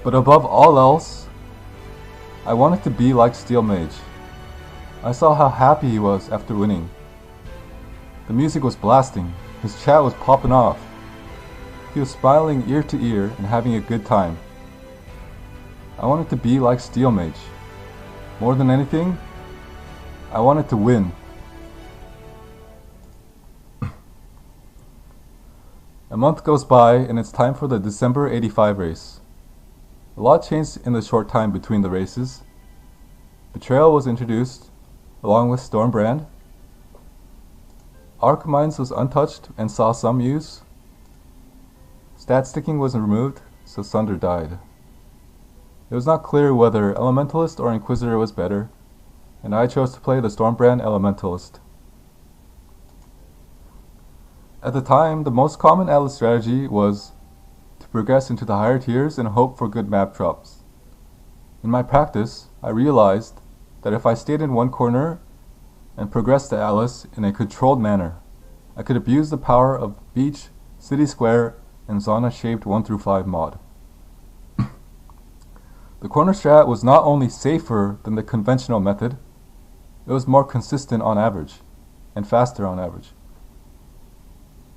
But above all else, I wanted to be like Steel Mage. I saw how happy he was after winning. The music was blasting, his chat was popping off. He was smiling ear to ear and having a good time. I wanted to be like Steel Mage. More than anything, I wanted to win. A month goes by and it's time for the December 85 race. A lot changed in the short time between the races. Betrayal was introduced, along with Stormbrand. Arc Mines was untouched and saw some use. Stat sticking was removed, so Sunder died. It was not clear whether Elementalist or Inquisitor was better, and I chose to play the Stormbrand Elementalist. At the time, the most common Atlas strategy was to progress into the higher tiers and hope for good map drops. In my practice, I realized that if I stayed in one corner and progressed the Atlas in a controlled manner, I could abuse the power of Beach, City Square, and Zona-shaped 1 through 5 mod. The corner strat was not only safer than the conventional method, it was more consistent on average, and faster on average.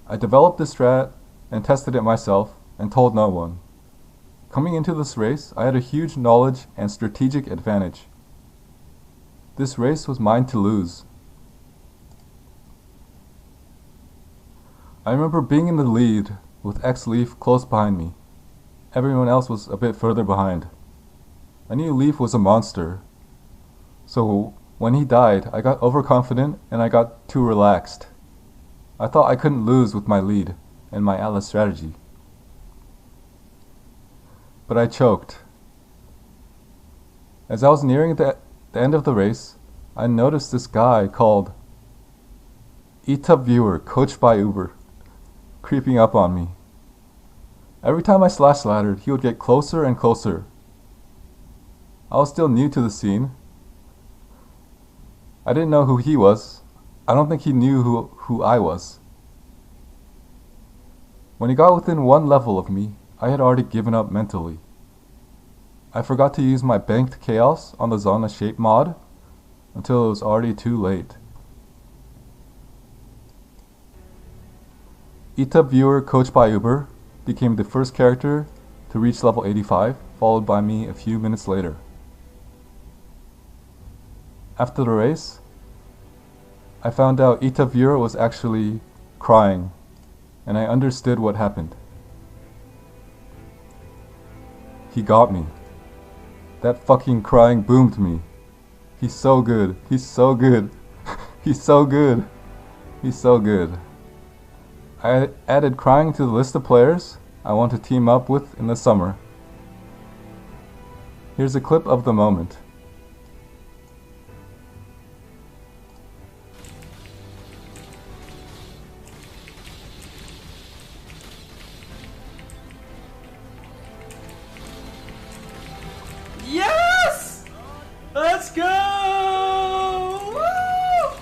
I developed this strat and tested it myself and told no one. Coming into this race, I had a huge knowledge and strategic advantage. This race was mine to lose. I remember being in the lead with X-Leaf close behind me. Everyone else was a bit further behind. I knew Leaf was a monster, so when he died, I got overconfident and I got too relaxed. I thought I couldn't lose with my lead and my Atlas strategy. But I choked. As I was nearing the end of the race, I noticed this guy called ETUB Viewer, coached by Uber, creeping up on me. Every time I slash laddered, he would get closer and closer. I was still new to the scene. I didn't know who he was. I don't think he knew who I was. When he got within one level of me, I had already given up mentally. I forgot to use my banked chaos on the Zona shape mod until it was already too late. ETUB Viewer, coached by Uber, became the first character to reach level 85, followed by me a few minutes later. After the race, I found out ETUB Viewer was actually crying, and I understood what happened. He got me. That fucking crying boomed me. He's so good. He's so good. He's so good. He's so good. I added crying to the list of players I want to team up with in the summer. Here's a clip of the moment. Yes! Let's go! Woo!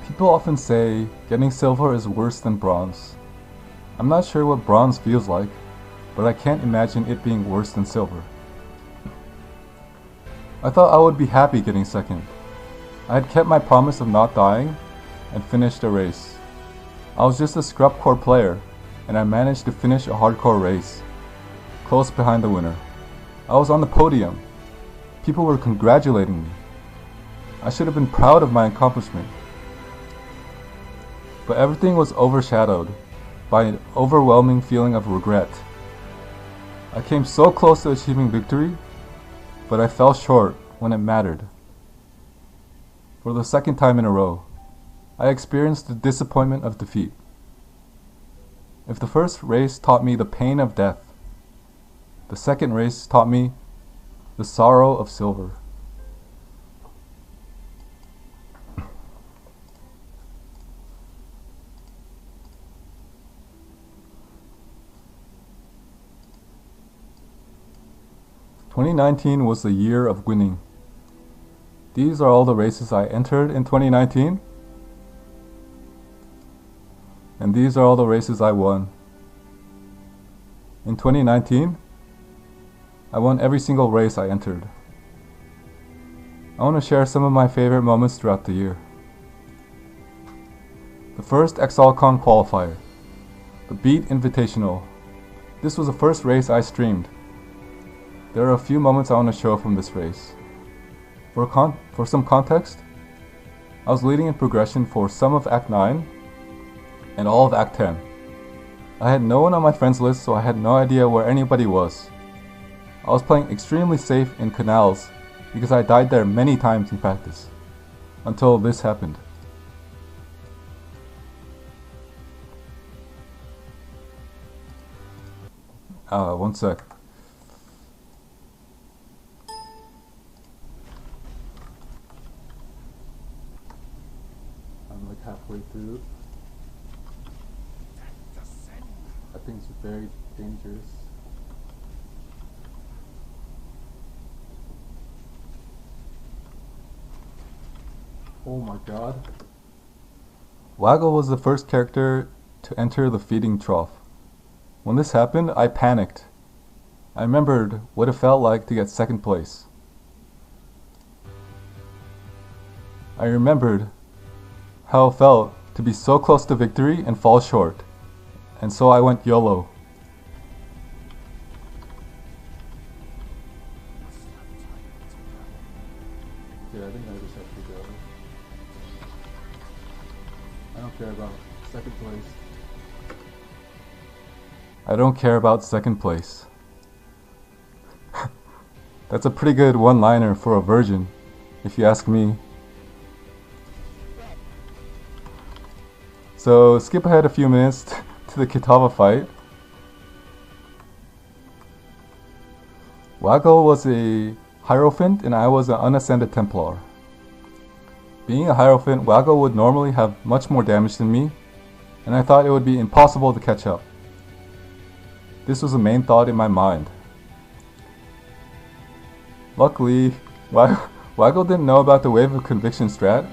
People often say getting silver is worse than bronze. I'm not sure what bronze feels like, but I can't imagine it being worse than silver. I thought I would be happy getting second. I had kept my promise of not dying and finished a race. I was just a SCRUBCORE player, and I managed to finish a hardcore race, close behind the winner. I was on the podium. People were congratulating me. I should have been proud of my accomplishment. But everything was overshadowed by an overwhelming feeling of regret. I came so close to achieving victory, but I fell short when it mattered. For the second time in a row, I experienced the disappointment of defeat. If the first race taught me the pain of death, the second race taught me the sorrow of silver. "2019 was the year of winning. These are all the races I entered in 2019, and these are all the races I won. In 2019, I won every single race I entered. I want to share some of my favorite moments throughout the year. The first XLCon qualifier. the Beat Invitational. This was the first race I streamed. There are a few moments I want to show from this race. For some context, I was leading in progression for some of Act 9 and all of Act 10. I had no one on my friends list, so I had no idea where anybody was. I was playing extremely safe in canals because I died there many times in practice. Until this happened. One sec. I'm like halfway through. I think it's very dangerous. Oh my god. Waggle was the first character to enter the feeding trough. When this happened, I panicked. I remembered what it felt like to get second place. I remembered how it felt to be so close to victory and fall short. And so I went YOLO. Yeah, I think I just have to go. I don't care about second place. I don't care about second place. That's a pretty good one-liner for a virgin, if you ask me. So skip ahead a few minutes to the Kitava fight. Waggle was a Hierophant and I was an unascended Templar. Being a Hierophant, Waggle would normally have much more damage than me, and I thought it would be impossible to catch up. This was the main thought in my mind. Luckily, Waggle didn't know about the Wave of Conviction strat,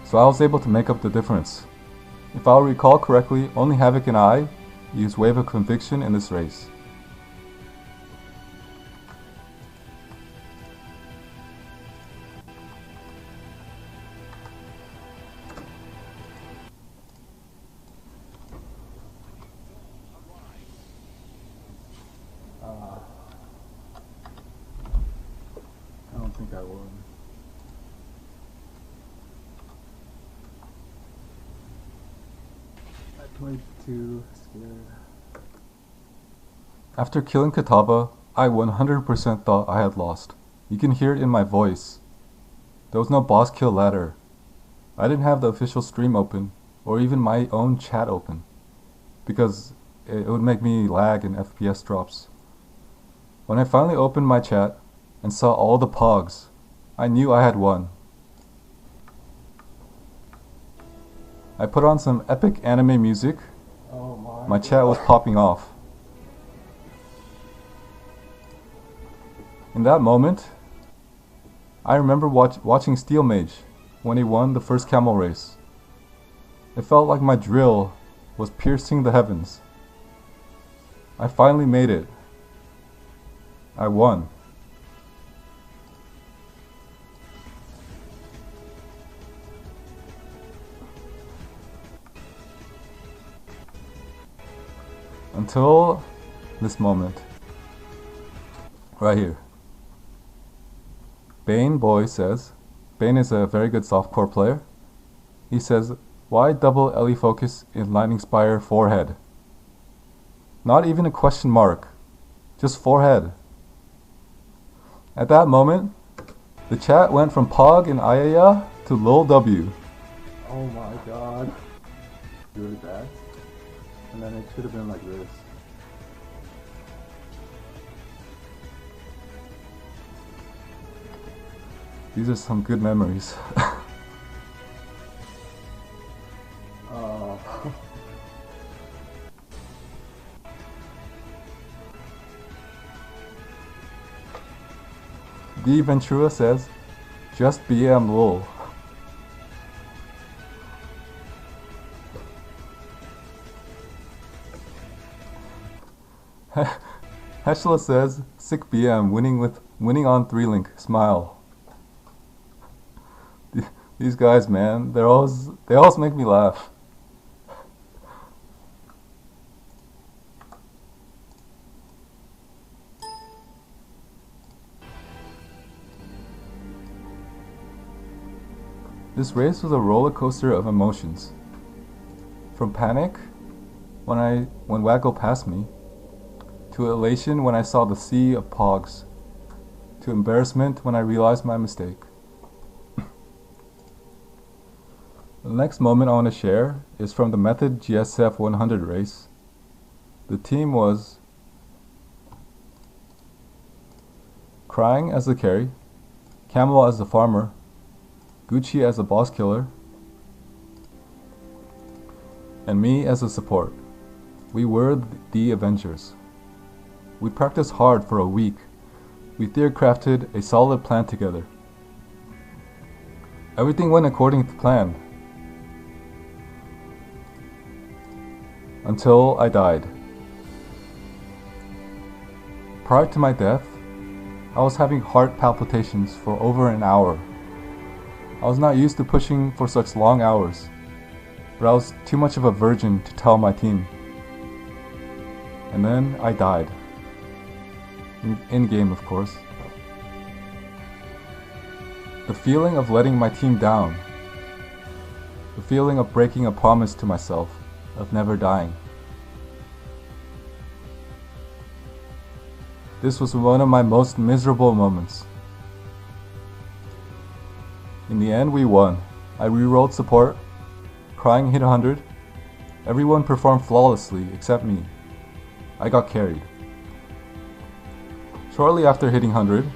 so I was able to make up the difference. If I'll recall correctly, only Havoc and I used Wave of Conviction in this race. I don't think I won. I played too scared. After killing Kitava, I 100% thought I had lost. You can hear it in my voice. There was no boss kill ladder. I didn't have the official stream open, or even my own chat open, because it would make me lag and FPS drops. When I finally opened my chat and saw all the pogs, I knew I had won. I put on some epic anime music. Oh my chat was popping off. In that moment, I remember watching Steel Mage when he won the first camel race. It felt like my drill was piercing the heavens. I finally made it. I won. Until this moment. Right here. Bane Boy says, Bane is a very good softcore player. He says, why double LE focus in Lightning Spire forehead? Not even a question mark. Just forehead. At that moment, the chat went from Pog and Ayaya to Lil W. Oh my god. Really bad. And then it should have been like this. These are some good memories. D. Ventura says, just BM lol. Heshla says, sick BM, winning on 3-link, smile. These guys, man, they always make me laugh. This race was a roller coaster of emotions. From panic when Waggle passed me, to elation when I saw the sea of pogs, to embarrassment when I realized my mistake. The next moment I want to share is from the Method GSF 100 race. The team was Crying as the carry, Camel as the farmer, Gucci as the boss killer, and me as the support. We were the Avengers. We practiced hard for a week. We theory-crafted a solid plan together. Everything went according to plan. Until I died. Prior to my death, I was having heart palpitations for over an hour. I was not used to pushing for such long hours, but I was too much of a virgin to tell my team. And then I died. In game, of course. The feeling of letting my team down. The feeling of breaking a promise to myself of never dying. This was one of my most miserable moments. In the end, we won. I re-rolled support. Crying hit 100. Everyone performed flawlessly except me. I got carried. Shortly after hitting 100,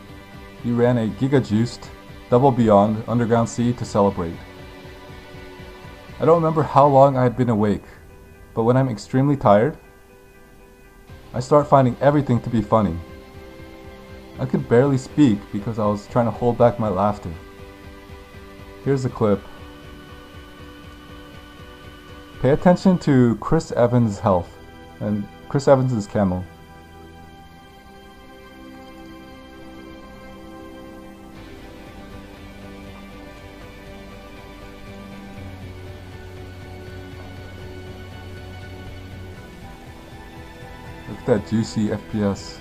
we ran a giga-juiced, double beyond underground sea to celebrate. I don't remember how long I had been awake, but when I'm extremely tired, I start finding everything to be funny. I could barely speak because I was trying to hold back my laughter. Here's a clip. Pay attention to Chris Evans' health, and Chris Evans is Camel. Look at that juicy FPS.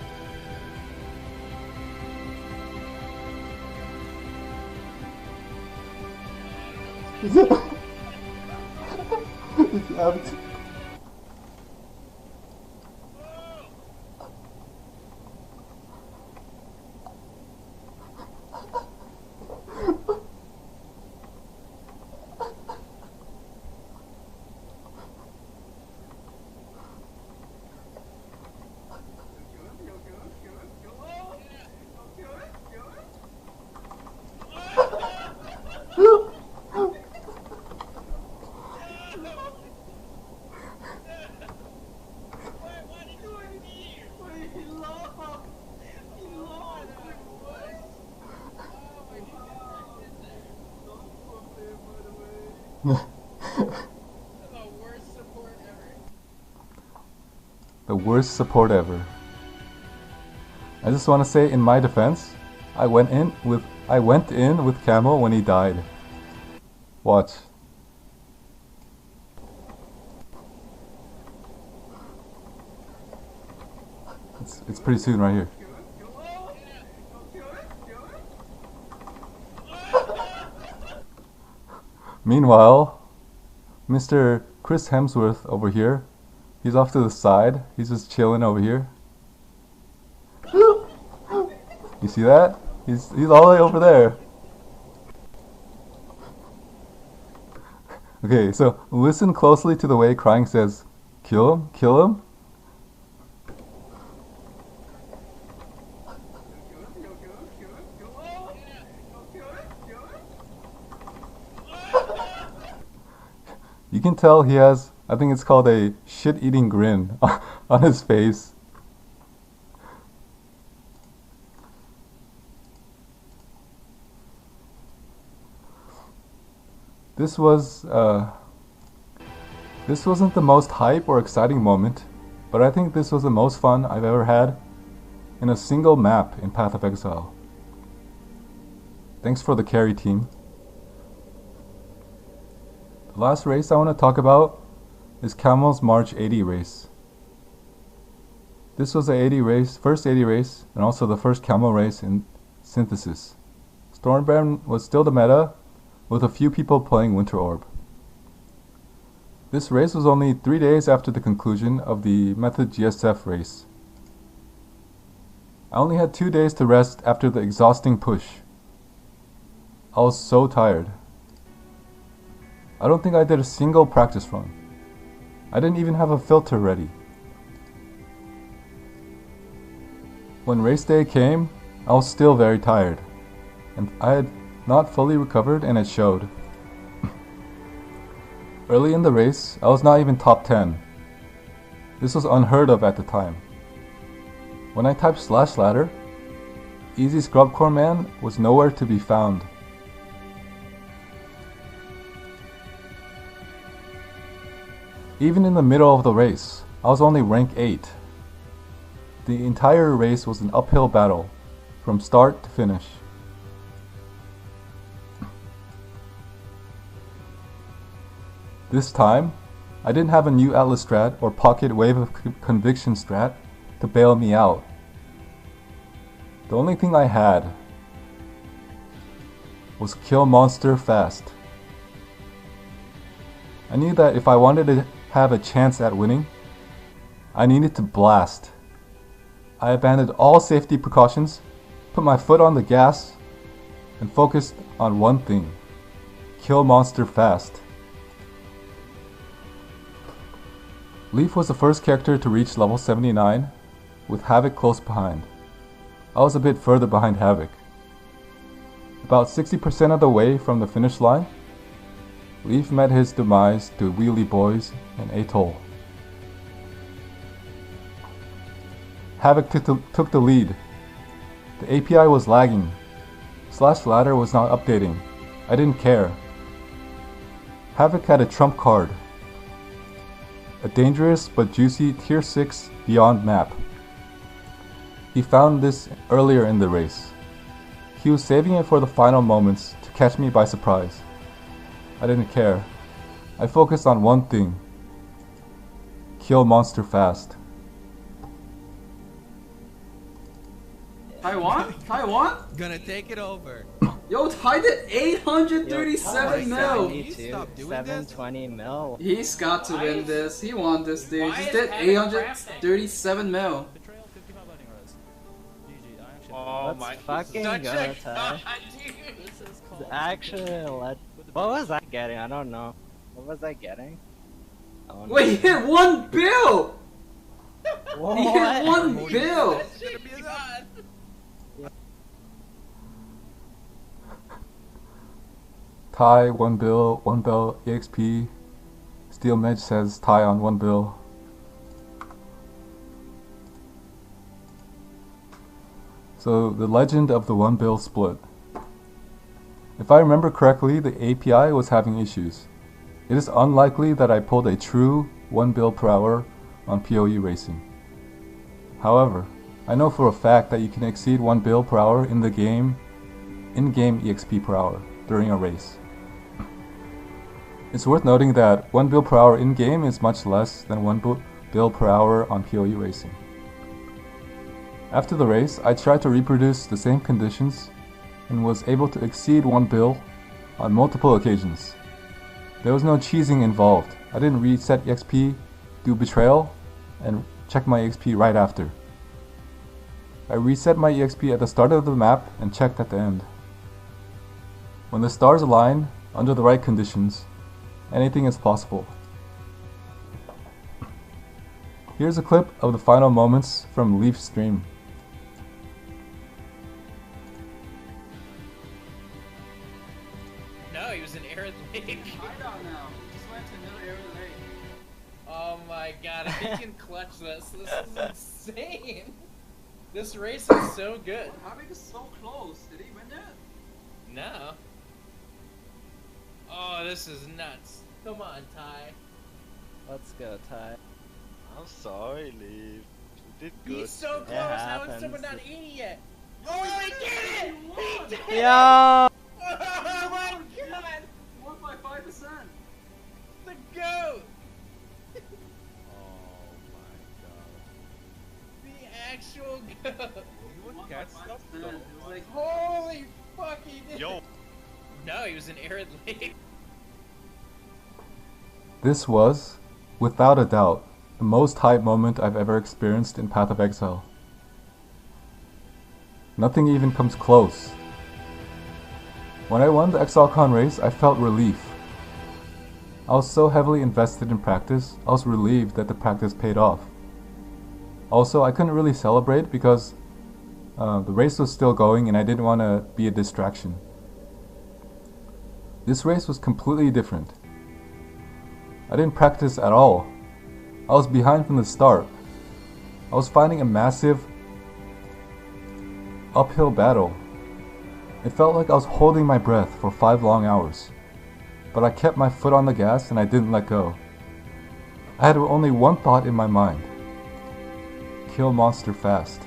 The worst support ever. I just want to say, in my defense, I went in with Camel when he died. Watch. It's pretty soon right here. Meanwhile, Mr. Chris Hemsworth over here, he's off to the side. He's just chilling over here. You see that? He's all the way over there. Okay, so listen closely to the way Crying says, "Kill him, kill him." You can tell he has, I think it's called a shit-eating grin on his face. This wasn't the most hype or exciting moment, but I think this was the most fun I've ever had in a single map in Path of Exile. Thanks for the carry, team. The last race I want to talk about is Camel's March 80 race. This was the first 80 race, and also the first Camel race in Synthesis. Stormbrand was still the meta, with a few people playing Winter Orb. This race was only 3 days after the conclusion of the Method GSF race. I only had 2 days to rest after the exhausting push. I was so tired. I don't think I did a single practice run. I didn't even have a filter ready. When race day came, I was still very tired, and I had not fully recovered, and it showed. Early in the race, I was not even top 10. This was unheard of at the time. When I typed /ladder, Easy SCRUBCORE Man was nowhere to be found. Even in the middle of the race, I was only rank 8. The entire race was an uphill battle, from start to finish. This time, I didn't have a new Atlas strat or pocket wave of conviction strat to bail me out. The only thing I had was kill monster fast. I knew that if I wanted to have a chance at winning, I needed to blast. I abandoned all safety precautions, put my foot on the gas, and focused on one thing: kill monster fast. Leaf was the first character to reach level 79, with Havoc close behind. I was a bit further behind Havoc. About 60% of the way from the finish line, Leaf met his demise to Wheelie Boys and Atoll. Havoc took the lead. The API was lagging. /ladder was not updating. I didn't care. Havoc had a trump card. A dangerous but juicy tier 6 Beyond map. He found this earlier in the race. He was saving it for the final moments to catch me by surprise. I didn't care. I focused on one thing: kill monster fast. Taiwan? Taiwan? Gonna take it over. Yo, Ty did 837 mil. 720 mil. He's got to win this. He won this, dude. Just did 837 mil. Oh my fucking god, Ty. Actually, what was I getting? I don't know. What was I getting? Oh, no. Wait, he hit 1 bill! What? He hit 1 bill! Ty 1 bill, 1 bell EXP. Steel Medge says Ty on 1 bill. So the legend of the 1 bill split. If I remember correctly, the API was having issues. It is unlikely that I pulled a true 1 bill per hour on PoE racing. However, I know for a fact that you can exceed 1 bill per hour in the game, in-game EXP per hour during a race. It's worth noting that 1 bill per hour in-game is much less than 1 bill per hour on PoE racing. After the race, I tried to reproduce the same conditions and was able to exceed 1 bill on multiple occasions. There was no cheesing involved. I didn't reset EXP, do betrayal, and check my EXP right after. I reset my EXP at the start of the map and checked at the end. When the stars align under the right conditions, anything is possible. Here's a clip of the final moments from Leaf's stream. No, he was in Arid Lake. I don't know. Just went to another area of the lake. Oh my god, if he can clutch this is insane. This race is so good. Havoc is so close. Did he win that? No. Oh, this is nuts. Come on, Ty. Let's go, Ty. I'm sorry, Leaf. You did good. He's so close. It How is happens. someone not eating yet? Oh, he did it! He did it! Yo! Oh my god! Won by 5%. The goat! Oh my god. The actual goat! You would catch stuff It though. was like, Holy fuck, he did Yo, it! No, he was an arid lake. This was, without a doubt, the most hype moment I've ever experienced in Path of Exile. Nothing even comes close. When I won the ExileCon race, I felt relief. I was so heavily invested in practice, I was relieved that the practice paid off. Also, I couldn't really celebrate because the race was still going and I didn't want to be a distraction. This race was completely different. I didn't practice at all. I was behind from the start. I was fighting a massive uphill battle. It felt like I was holding my breath for 5 long hours. But I kept my foot on the gas and I didn't let go. I had only one thought in my mind. Kill monster fast.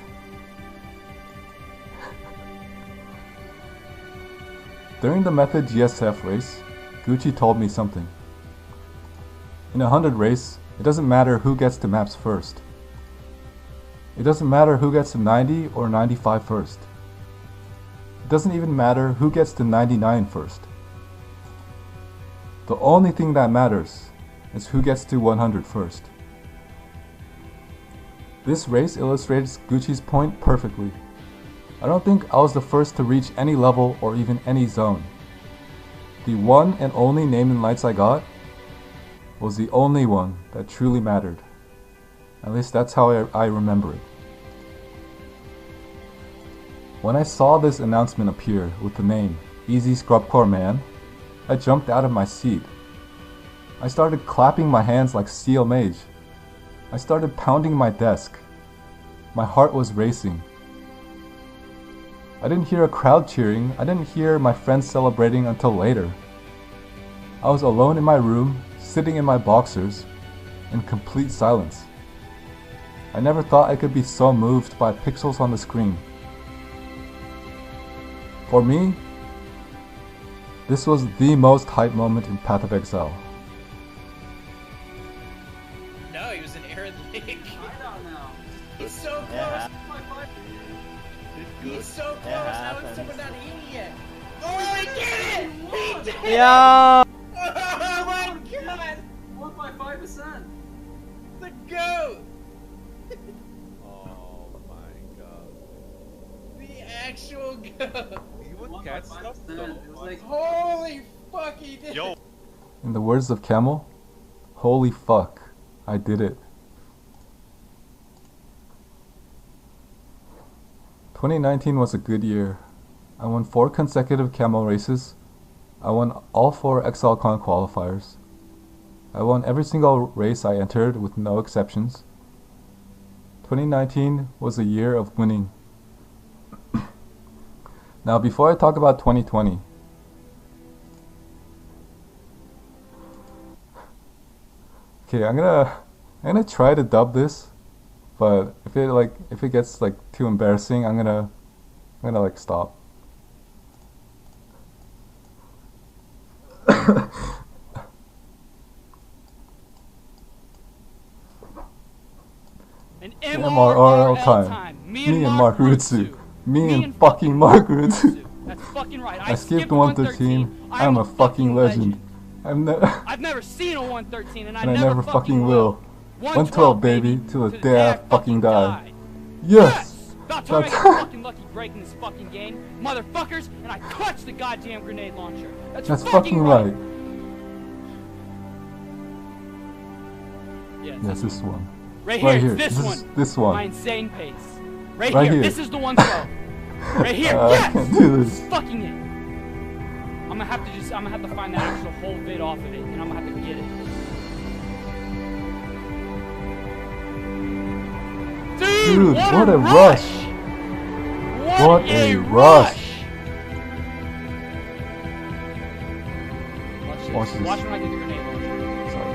During the Method GSF race, Gucci told me something. In a 100 race, it doesn't matter who gets to maps first. It doesn't matter who gets to 90 or 95 first. It doesn't even matter who gets to 99 first. The only thing that matters is who gets to 100 first. This race illustrates Gucci's point perfectly. I don't think I was the first to reach any level or even any zone. The one and only name and lights I got was the only one that truly mattered. At least that's how I remember it. When I saw this announcement appear with the name Easy SCRUBCORE Man, I jumped out of my seat. I started clapping my hands like Steel Mage. I started pounding my desk. My heart was racing. I didn't hear a crowd cheering. I didn't hear my friends celebrating until later. I was alone in my room, sitting in my boxers, in complete silence. I never thought I could be so moved by pixels on the screen. For me, this was the most hype moment in Path of Exile. No, he was an arid lake. I don't know. He's so close. Yeah. He's so close. How is someone not in yet? Oh, he did it! He did it! Yo! Oh my god! Won by 5%. The goat! Oh my god. The actual goat! He would Won by catch stuff 5%. though. It was like, Holy fuck, he did Yo! it! In the words of Camel, holy fuck, I did it. 2019 was a good year. I won 4 consecutive Camel races. I won all 4 ExileCon qualifiers. I won every single race I entered with no exceptions. 2019 was a year of winning. Now before I talk about 2020, okay, I'm gonna try to dub this, but if it gets like too embarrassing, I'm gonna like stop. An MRRL time. Me and Mark Rutsu. Me and fucking Mark Rutsu. That's fucking right. I skipped 113. I'm a fucking legend. I've never seen a 113 and I never fucking will. 112 baby till the day I fucking die. Yes! About time I get a fucking lucky break in this fucking game, motherfuckers, and I clutch the goddamn grenade launcher. That's fucking right. Yes, this one. Right Right here, here. it's This one. My insane pace. Right, Right here. here. This is the one throw. Right here. I Yes. can't do this. Fucking it. I'm gonna have to find that actual whole bit off of it, and I'm gonna have to get it. Dude, what a rush! What a rush! Watch this. Watch when I get the grenade launcher. Sorry.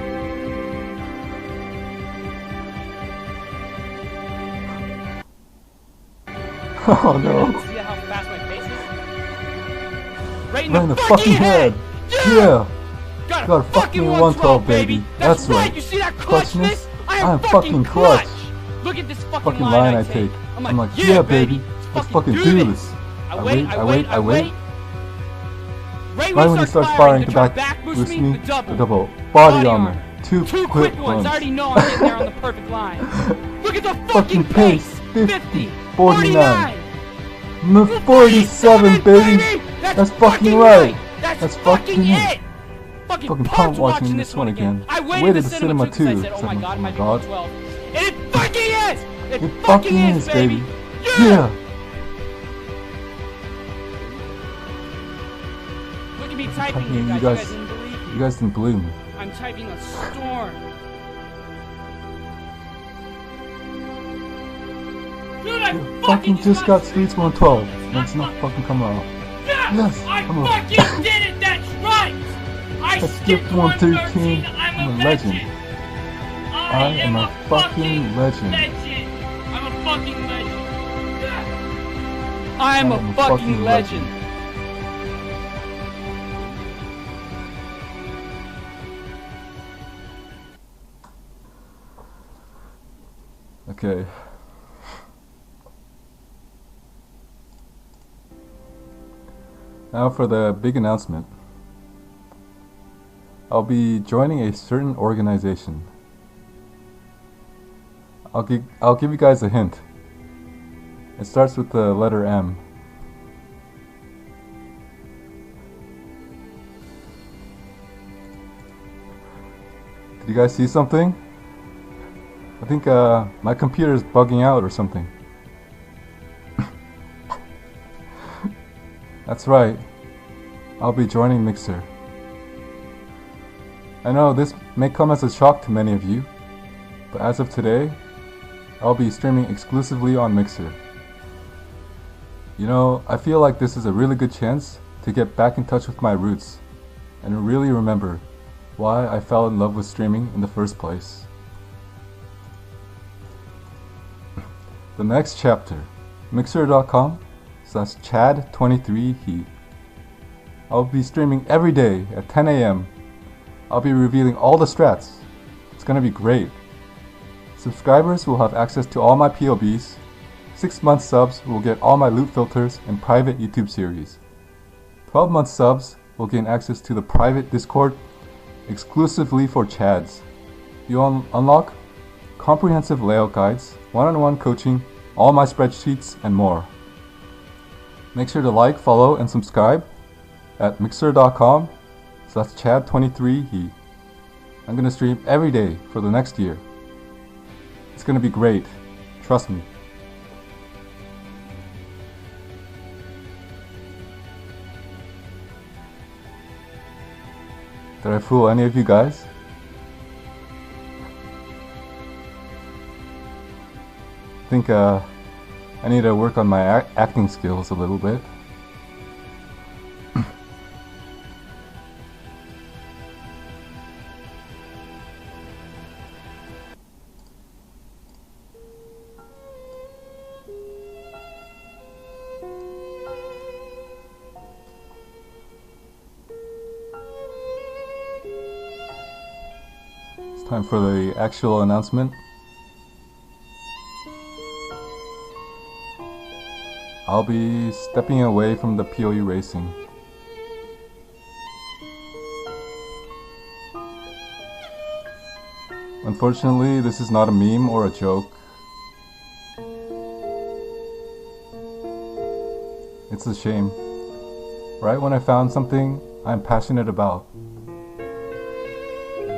Oh no. See how fast my pace is? Right in Right in the the fucking head! Yeah! Got a fucking 112, baby. That's right. You see that Clutchness? clutchness? I am fucking clutch. Look at this Fucking line I take. I'm like, yeah, baby. Let's fucking do this. I wait. Right Right when he starts firing, the to back boost boosts me, the double. the double. Body armor. Two quick ones. I already know I'm getting there on the perfect line. Look at the fucking pace. 50, 49. 47, baby! That's fucking right! That's fucking it! Fucking pumped watching this one again. I waited the cinema too. I said, oh my god, my god. 12. And it fucking is! It fucking is, baby! Yeah! Look at me typing here, You guys. You guys didn't believe me. You guys didn't believe me. I'm typing a storm. Dude, I fucking just got Streets 112. That's not fucking coming out. Yes! I fucking did it! That's right! I skipped 113. 113. I'm a legend. I am a fucking legend. I'm a fucking legend. I am a fucking legend. Okay. Now for the big announcement. I'll be joining a certain organization. I'll give you guys a hint. It starts with the letter M. Did you guys see something? I think my computer is bugging out or something. That's right. I'll be joining Mixer. I know this may come as a shock to many of you, but as of today, I'll be streaming exclusively on Mixer. You know, I feel like this is a really good chance to get back in touch with my roots and really remember why I fell in love with streaming in the first place. The next chapter, mixer.com/chad23he. I'll be streaming every day at 10 AM. I'll be revealing all the strats. It's gonna be great. Subscribers will have access to all my POBs. 6-month subs will get all my loot filters and private YouTube series. 12-month subs will gain access to the private Discord exclusively for Chads. You'll unlock comprehensive layout guides, one-on-one coaching, all my spreadsheets, and more. Make sure to like, follow, and subscribe at mixer.com/chad23he. I'm gonna stream every day for the next year. It's gonna be great. Trust me. Did I fool any of you guys? I think I need to work on my acting skills a little bit. It's time for the actual announcement. I'll be stepping away from the PoE racing. Unfortunately, this is not a meme or a joke. It's a shame. Right when I found something I'm passionate about.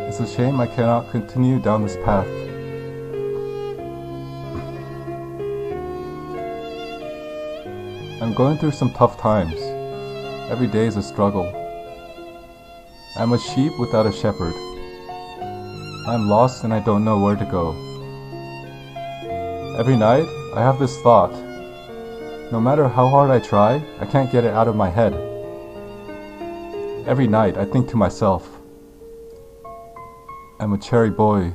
It's a shame I cannot continue down this path. I'm going through some tough times. Every day is a struggle. I'm a sheep without a shepherd. I'm lost and I don't know where to go. Every night, I have this thought. No matter how hard I try, I can't get it out of my head. Every night, I think to myself, I'm a cherry boy.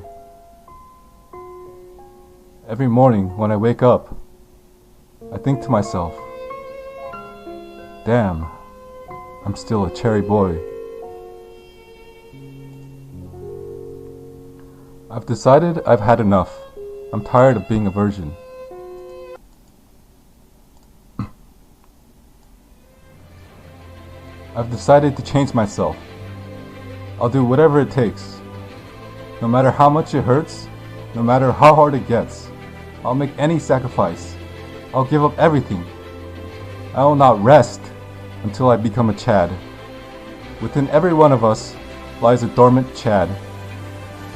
Every morning, when I wake up, I think to myself, damn, I'm still a cherry boy. I've decided I've had enough. I'm tired of being a virgin. I've decided to change myself. I'll do whatever it takes. No matter how much it hurts, no matter how hard it gets, I'll make any sacrifice. I'll give up everything. I will not rest until I become a Chad. Within every one of us lies a dormant Chad.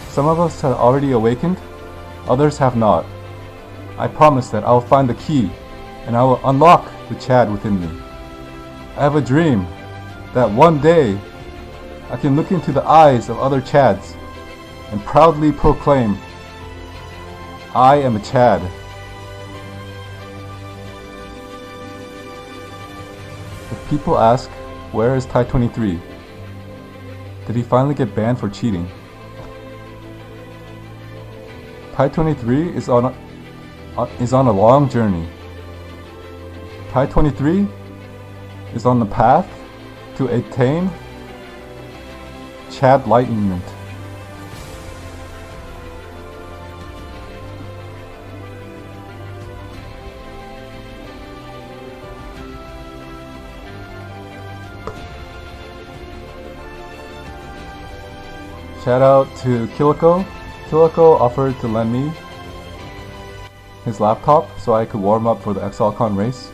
Some of us have already awakened, others have not. I promise that I will find the key and I will unlock the Chad within me. I have a dream that one day I can look into the eyes of other Chads and proudly proclaim, I am a Chad. If people ask, where is Tai-23? Did he finally get banned for cheating? Tai-23 is on a long journey. Tai-23 is on the path to attain Chad-lightenment. Shout out to Kiloko. Kiloko offered to lend me his laptop so I could warm up for the XLCon race,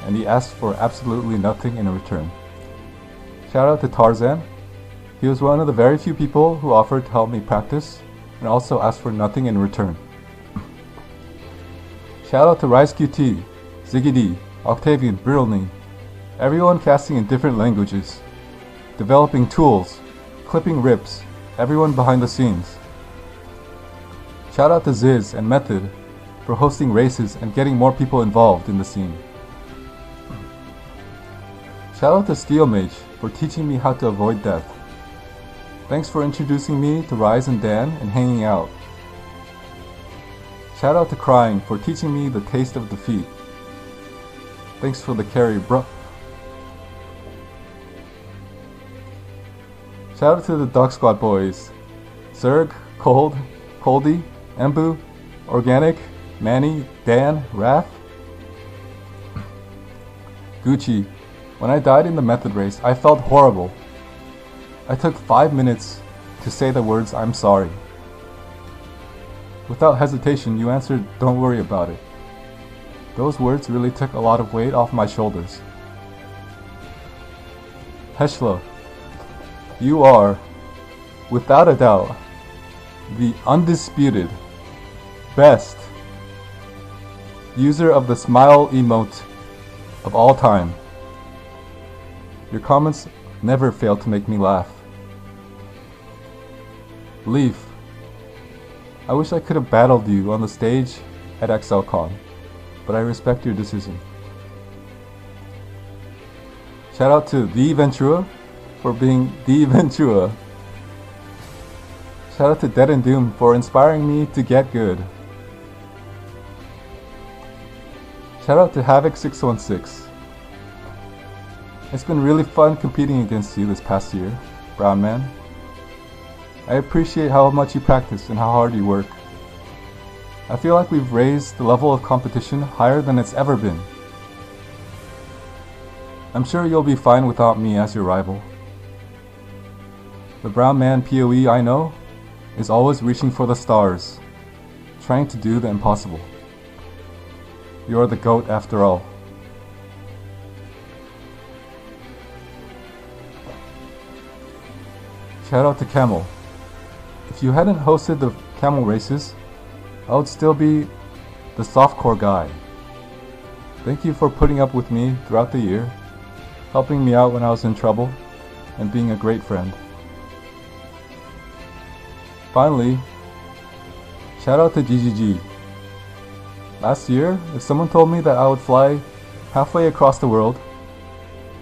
and he asked for absolutely nothing in return. Shout out to Tarzan. He was one of the very few people who offered to help me practice and also asked for nothing in return. Shout out to RiseQT, Ziggy, Octavian, Brilny, everyone casting in different languages, developing tools, clipping rips, everyone behind the scenes. Shout out to Ziz and Method for hosting races and getting more people involved in the scene. Shout out to Steel Mage for teaching me how to avoid death. Thanks for introducing me to Rise and Dan and hanging out. Shout out to Crying for teaching me the taste of defeat. Thanks for the carry, bro. Shout out to the Duck Squad boys. Zerg, Cold, Coldy, Embu, Organic, Manny, Dan, Raph. Gucci. When I died in the method race, I felt horrible. I took 5 minutes to say the words, I'm sorry. Without hesitation, you answered, don't worry about it. Those words really took a lot of weight off my shoulders. Heshla. You are, without a doubt, the undisputed best user of the smile emote of all time. Your comments never fail to make me laugh. Leaf. I wish I could have battled you on the stage at XLCon, but I respect your decision. Shout out to The Ventura for being The Ventura. Shout out to Dead and Doom for inspiring me to get good. Shout out to Havoc616. It's been really fun competing against you this past year, Brown Man. I appreciate how much you practice and how hard you work. I feel like we've raised the level of competition higher than it's ever been. I'm sure you'll be fine without me as your rival. The Brown Man PoE I know is always reaching for the stars, trying to do the impossible. You're the GOAT after all. Shout out to Camel. If you hadn't hosted the Camel races, I would still be the softcore guy. Thank you for putting up with me throughout the year, helping me out when I was in trouble, and being a great friend. Finally, shout out to GGG. Last year, if someone told me that I would fly halfway across the world,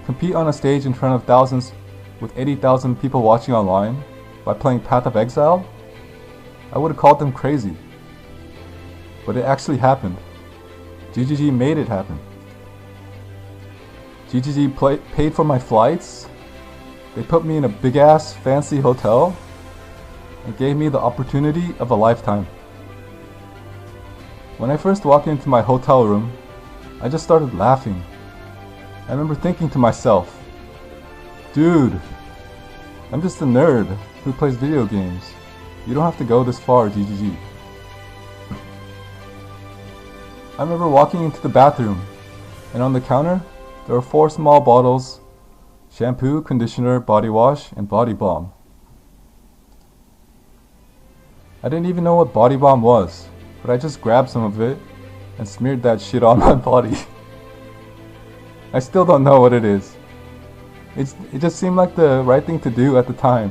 compete on a stage in front of thousands with 80,000 people watching online by playing Path of Exile, I would have called them crazy. But it actually happened. GGG made it happen. GGG paid for my flights, they put me in a big ass fancy hotel, and gave me the opportunity of a lifetime. When I first walked into my hotel room, I just started laughing. I remember thinking to myself, Dude, I'm just a nerd who plays video games. You don't have to go this far, GGG. I remember walking into the bathroom, and on the counter, there were 4 small bottles: shampoo, conditioner, body wash, and body balm. I didn't even know what body balm was, but I just grabbed some of it and smeared that shit on my body. I still don't know what it is. It just seemed like the right thing to do at the time.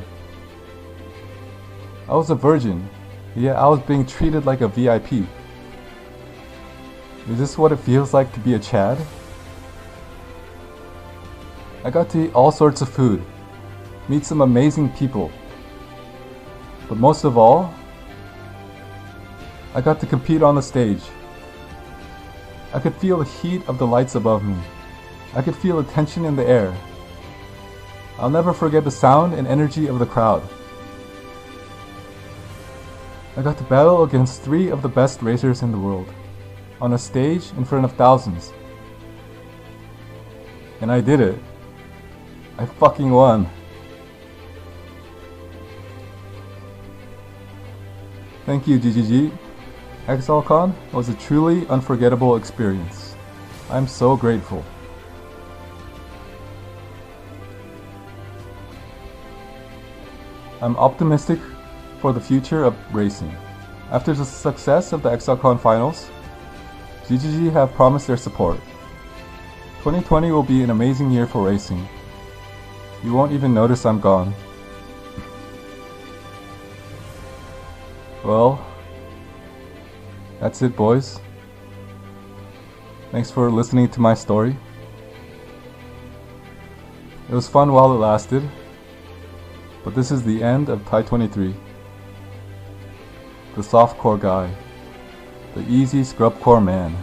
I was a virgin, yet I was being treated like a VIP. Is this what it feels like to be a Chad? I got to eat all sorts of food, meet some amazing people, but most of all, I got to compete on the stage. I could feel the heat of the lights above me. I could feel the tension in the air. I'll never forget the sound and energy of the crowd. I got to battle against 3 of the best racers in the world, on a stage in front of thousands. And I did it. I fucking won. Thank you, GGG. XLCon was a truly unforgettable experience. I'm so grateful. I'm optimistic for the future of racing. After the success of the XLCon finals, GGG have promised their support. 2020 will be an amazing year for racing. You won't even notice I'm gone. Well, that's it, boys. Thanks for listening to my story. It was fun while it lasted, but this is the end of Thai 23. The softcore guy, the easy scrubcore man.